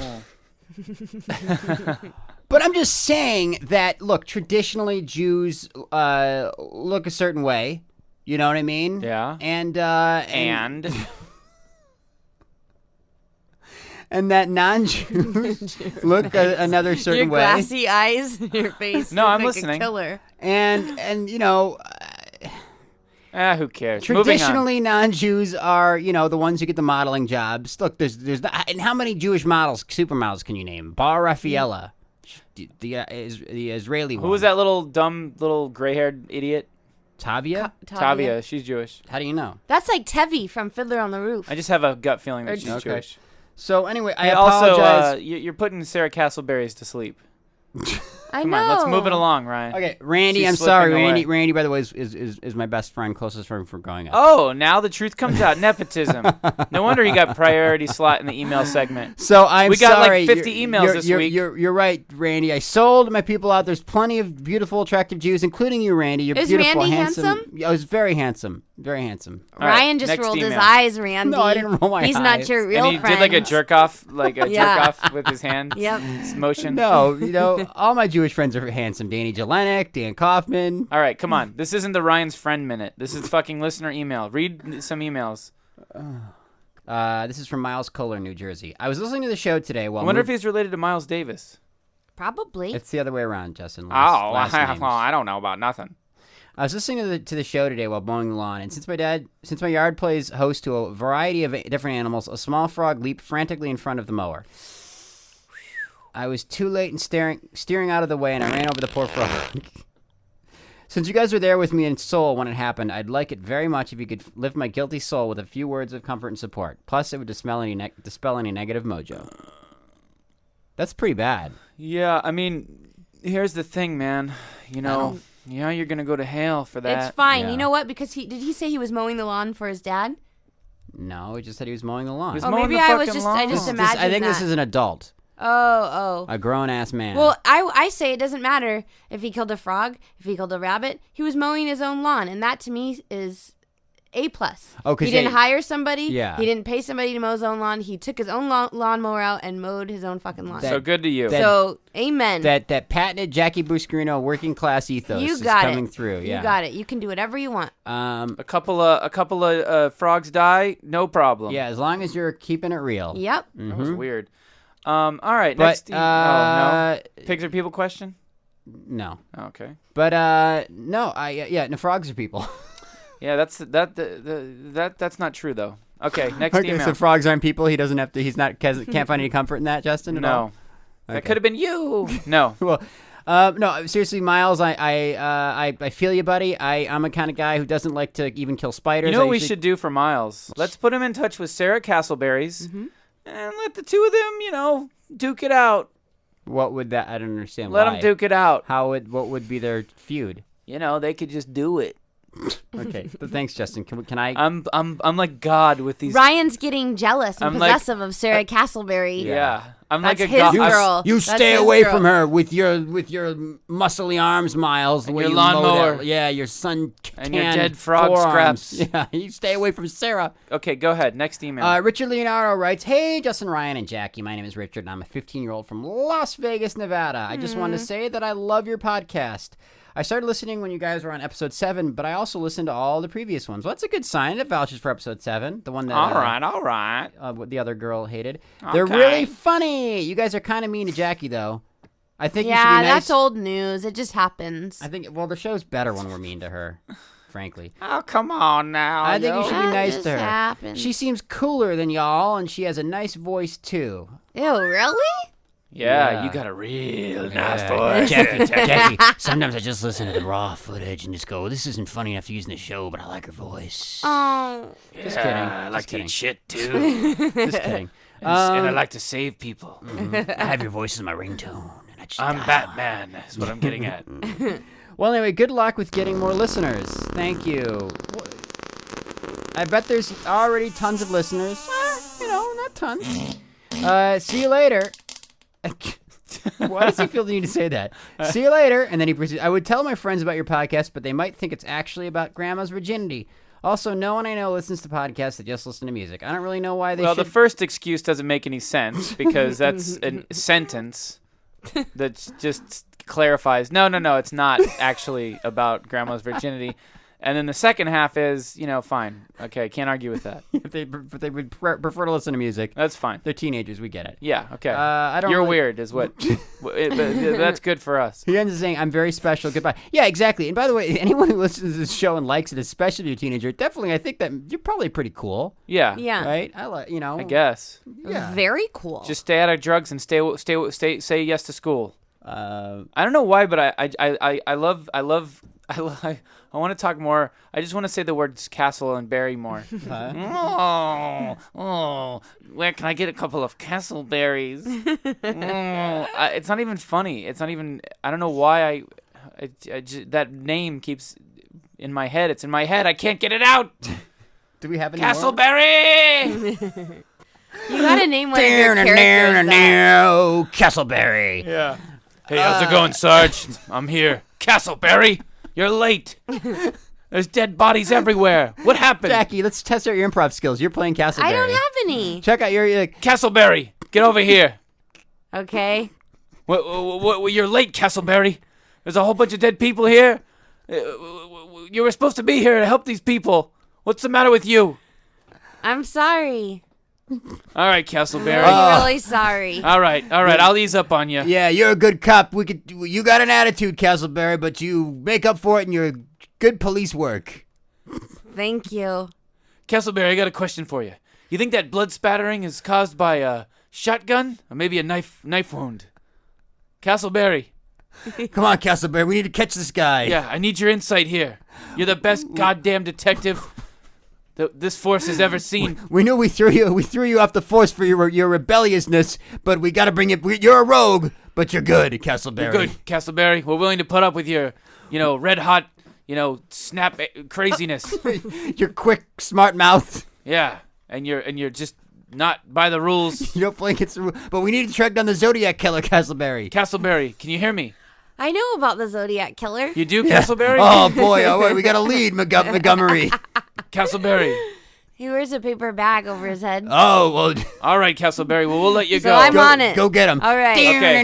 But I'm just saying that, look, traditionally Jews look a certain way. You know what I mean? Yeah. And and that non-Jews look another certain Your way. glassy eyes, your face. No, look I'm like listening. A killer. And you know, Who cares? Moving on. traditionally non-Jews are, you know, the ones who get the modeling jobs. Look, there's not, and how many Jewish supermodels can you name? Bar Raffaella, the Israeli one. Who was that little dumb little gray-haired idiot? Tavia? Tavia. She's Jewish. How do you know? That's like Tevi from Fiddler on the Roof. I just have a gut feeling that she's Okay. Jewish. So anyway, I Hey, apologize. also, you're putting Sarah Castleberry's to sleep. I Come know. on, let's move it along, Ryan. Okay, Randy, She's I'm sorry. slipping away. Randy, by the way, is my best friend, closest friend from growing up. Oh, now the truth comes out. Nepotism. No wonder he got priority slot in the email segment. So I'm We got, like, sorry. 50 emails this week. You're right, Randy. I sold my people out. There's plenty of beautiful, attractive Jews, including you, Randy. You're Is beautiful, Randy handsome. handsome? Yeah, I was very handsome. Very handsome. All right, Ryan just next rolled his email. eyes, Randy. No, I didn't roll my He's eyes. not your real And he friend. did like a jerk off, Yeah. with his hand. Yep. Motion. No, you know, all my Jewish friends are handsome. Danny Jelinek, Dan Kaufman. All right, come on. This isn't the Ryan's friend minute. This is fucking listener email. Read some emails. This is from Miles Kohler, New Jersey. I was listening to the show today while I wonder if he's related to Miles Davis. Probably. It's the other way around, Justin. Oh, Last names. I don't know about nothing. I was listening to the show today while mowing the lawn, and since my yard plays host to a variety of different animals, a small frog leaped frantically in front of the mower. I was too late in steering out of the way, and I ran over the poor frog. Since you guys were there with me in soul when it happened, I'd like it very much if you could lift my guilty soul with a few words of comfort and support. Plus, it would dispel any negative mojo. That's pretty bad. Yeah, I mean, here's the thing, man. You know, you're gonna go to hell for that. It's fine. Yeah. You know what? Because did he say he was mowing the lawn for his dad? No, it just said he was mowing the lawn. He's Oh, mowing maybe the I was fucking just I lawn. just This- imagined I think that. this is an adult, Oh. a grown-ass man. Well, I say it doesn't matter if he killed a frog, if he killed a rabbit. He was mowing his own lawn, and that to me is A+. Oh, 'cause he didn't they- hire somebody. Yeah. He didn't pay somebody to mow his own lawn. He took his own lawnmower out and mowed his own fucking lawn. So good to you. So, amen. That patented Jackie Buscarino working class ethos you is got coming it. through. Yeah. You got it. You can do whatever you want. a couple of frogs die, no problem. Yeah, as long as you're keeping it real. Yep. That was weird. All right, But, next. Oh no, pigs are people question. No. Oh, okay. But no, no, frogs are people. Yeah, that's not true though. Okay, next Okay, email. so frogs aren't people. He doesn't have to. He's not. Can't find any comfort in that, Justin. At all? No, that could have been you. No. Well, no, seriously, Miles, I feel you, buddy. I'm a kind of guy who doesn't like to even kill spiders. You know what we should do for Miles? Let's put him in touch with Sarah Castleberry's and let the two of them, duke it out. What would that? I don't understand. Let why. them duke it out. What would be their feud? They could just do it. Okay, but thanks, Justin. Can I? I'm like God with these. Ryan's getting jealous and I'm like- possessive of Sarah Castleberry. Yeah, I'm That's like a his God. girl. You That's stay his away girl. from her with your muscly arms, Miles. The way your you mow lawnmower. that- Yeah, your sun And your tan dead frog forearms. scraps. Yeah, you stay away from Sarah. Okay, go ahead. Next email. Richard Leonardo writes, "Hey, Justin, Ryan, and Jackie. My name is Richard, and I'm a 15-year-old from Las Vegas, Nevada. I just wanted to say that I love your podcast. I started listening when you guys were on episode 7, but I also listened to all the previous ones. Well, that's a good sign. It vouches for episode 7, the one that all right. what the other girl hated. They're really funny. You guys are kind of mean to Jackie, though. I think you should be Yeah, nice. that's old news. It just happens. I think, well, the show's better when we're mean to her, frankly. Oh, come on now. I think you should be That nice just to her. happens. She seems cooler than y'all, and she has a nice voice, too. Ew, really? Yeah, you got a real nice Yeah. voice. Jackie, sometimes I just listen to the raw footage and just go, this isn't funny enough to use in the show, but I like her voice. Oh. Just kidding. I like Just to kidding. eat shit too, Just kidding. and I like to save people. I have your voice as my ringtone. And I just I'm dial. Batman. Is what I'm getting at. Well, anyway, good luck with getting more listeners. Thank you. I bet there's already tons of listeners. Not tons. See you later. Why does he feel the need to say that? See you later. And then he proceeds, I would tell my friends about your podcast, but they might think it's actually about grandma's virginity. Also, no one I know listens to podcasts that just listen to music. I don't really know why they Well, should. the first excuse doesn't make any sense because that's a sentence that just clarifies. No, it's not actually about grandma's virginity. And then the second half is, fine. Okay, can't argue with that. If they would prefer to listen to music. That's fine. They're teenagers. We get it. Yeah, okay. I don't You're really- weird is what. But that's good for us. He ends up saying, I'm very special. Goodbye. Yeah, exactly. And by the way, anyone who listens to this show and likes it, especially if you're a teenager, definitely, I think that you're probably pretty cool. Yeah. Yeah. Right? I guess. Yeah. Very cool. Just stay out of drugs and say yes to school. Uh, I don't know why, but I want to talk more. I just want to say the words castle and berry more. Where can I get a couple of castle berries? It's not even funny. It's not even. I don't know why that name keeps in my head. It's in my head. I can't get it out. do we have any more? Castleberry. You gotta name one of your characters that. Castleberry. Yeah. Hey, how's it going, Sarge? I'm here. Castleberry, you're late. There's dead bodies everywhere. What happened? Jackie, let's test out your improv skills. You're playing Castleberry. I don't have any. Check out your. Castleberry, get over here. Okay. What, you're late, Castleberry. There's a whole bunch of dead people here. You were supposed to be here to help these people. What's the matter with you? I'm sorry. All right, Castleberry. I'm really sorry. All right. I'll ease up on you. Yeah, you're a good cop. You got an attitude, Castleberry, but you make up for it in your good police work. Thank you. Castleberry, I got a question for you. You think that blood spattering is caused by a shotgun or maybe a knife wound? Castleberry. Come on, Castleberry. We need to catch this guy. Yeah, I need your insight here. You're the best goddamn detective that this force has ever seen. We knew we threw you off the force for your rebelliousness, but we got to bring it. You're a rogue, but you're good, Castleberry. Good, Castleberry. We're willing to put up with your, red hot, snap craziness. Your quick, smart mouth. Yeah, and you're just not by the rules. You don't play against the rules. But we need to track down the Zodiac killer, Castleberry. Castleberry, can you hear me? I know about the Zodiac Killer. You do, Castleberry? Oh boy, we got a lead, Montgomery. Castleberry. He wears a paper bag over his head. Oh, well. All right, Castleberry. Well, we'll let you So go. I'm on it. Go get him. All right. Okay.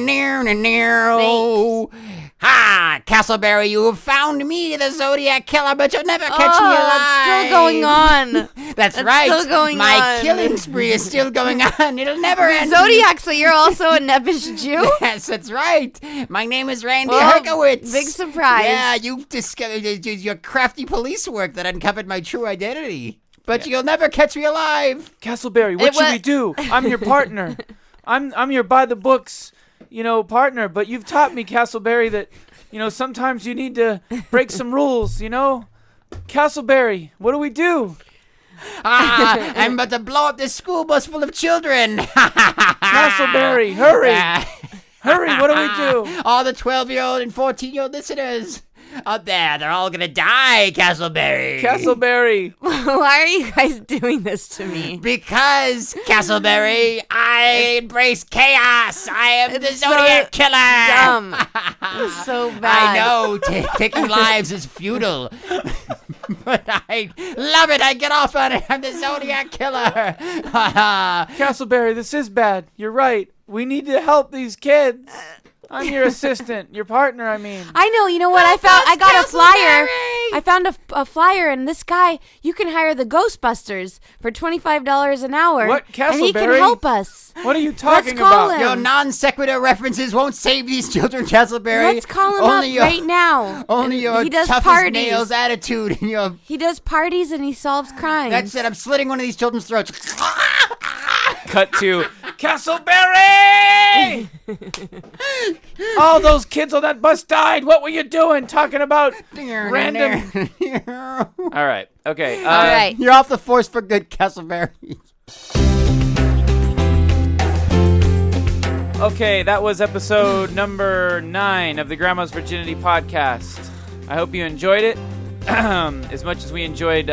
Ha! Castleberry, you have found me, the Zodiac Killer, but you'll never catch me alive. It's still going on. That's right. still going My on. killing spree is still going on. It'll never end. Zodiac, so you're also a nebbish Jew? Yes, that's right. My name is Randy Well, Herkowitz. big surprise. Yeah, you've discovered your crafty police work that uncovered my true identity. But you'll never catch me alive. Castleberry, what should we do? I'm your partner. I'm your by the books, partner. But you've taught me, Castleberry, that sometimes you need to break some rules. Castleberry, what do we do? I'm about to blow up this school bus full of children. Castleberry, hurry! Hurry! What do we do? All the 12-year-old and 14-year-old listeners out there, they're all gonna die, Castleberry. Castleberry. Why are you guys doing this to me? Because, Castleberry, I embrace chaos. I am the It's so Zodiac Killer. Dumb. It's so bad. I know, taking lives is futile. But I love it. I get off on it. I'm the Zodiac Killer. Castleberry, this is bad. You're right. We need to help these kids. I'm your assistant, your partner, I mean. I know. You know what? I got a flyer. I found a flyer, and this guy, you can hire the Ghostbusters for $25 an hour. What, And he can Castleberry? help us. What are you talking Let's call about? him. Your non sequitur references won't save these children, Castleberry. Let's call him Only up right now. Only your He does toughest parties. nails attitude and your. He does parties and he solves crimes. That's it. I'm slitting one of these children's throats. Cut to Castleberry! All those kids on that bus died. What were you doing? Talking about random. All right. Okay. All right. You're off the force for good, Castleberry. Okay, that was episode number 9 of the Grandma's Virginity podcast. I hope you enjoyed it as much as we enjoyed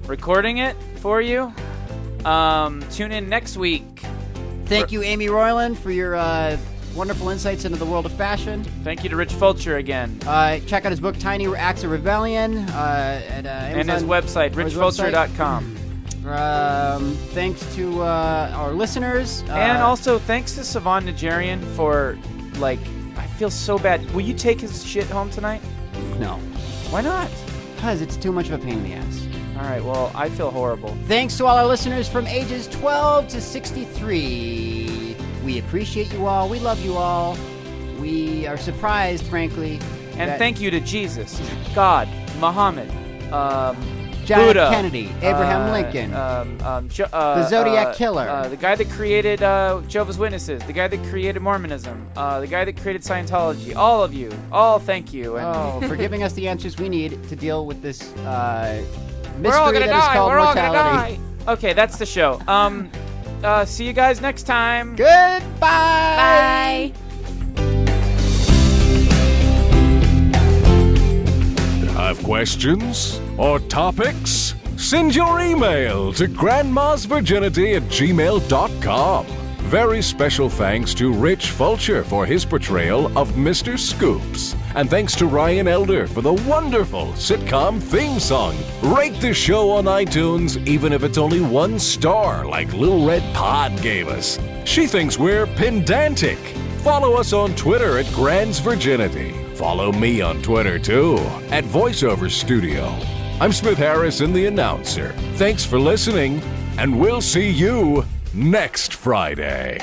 recording it for you. Tune in next week. Thank you, Amy Royland, for your wonderful insights into the world of fashion. Thank you to Rich Fulcher again. Check out his book, Tiny Acts of Rebellion, at Amazon. And his website, or his richfulcher.com. Thanks to our listeners. And also thanks to Savan Najarian for, I feel so bad. Will you take his shit home tonight? No. Why not? Because it's too much of a pain in the ass. All right, well, I feel horrible. Thanks to all our listeners from ages 12 to 63. We appreciate you all. We love you all. We are surprised, frankly. And thank you to Jesus, God, Muhammad, John Buddha, Kennedy, Abraham Lincoln, the Zodiac Killer, the guy that created Jehovah's Witnesses, the guy that created Mormonism, the guy that created Scientology. All of you, all thank you. And for giving us the answers we need to deal with this mystery we're all gonna that is die. called We're all mortality. gonna die. Okay, that's the show. See you guys next time. Goodbye. Bye. Have questions or topics? Send your email to grandmasvirginity@gmail.com. Very special thanks to Rich Fulcher for his portrayal of Mr. Scoops. And thanks to Ryan Elder for the wonderful sitcom theme song. Rate the show on iTunes, even if it's only 1 star, like Little Red Pod gave us. She thinks we're pedantic. Follow us on Twitter at Grand's Virginity. Follow me on Twitter, too, at VoiceOver Studio. I'm Smith Harrison, the announcer. Thanks for listening, and we'll see you next Friday.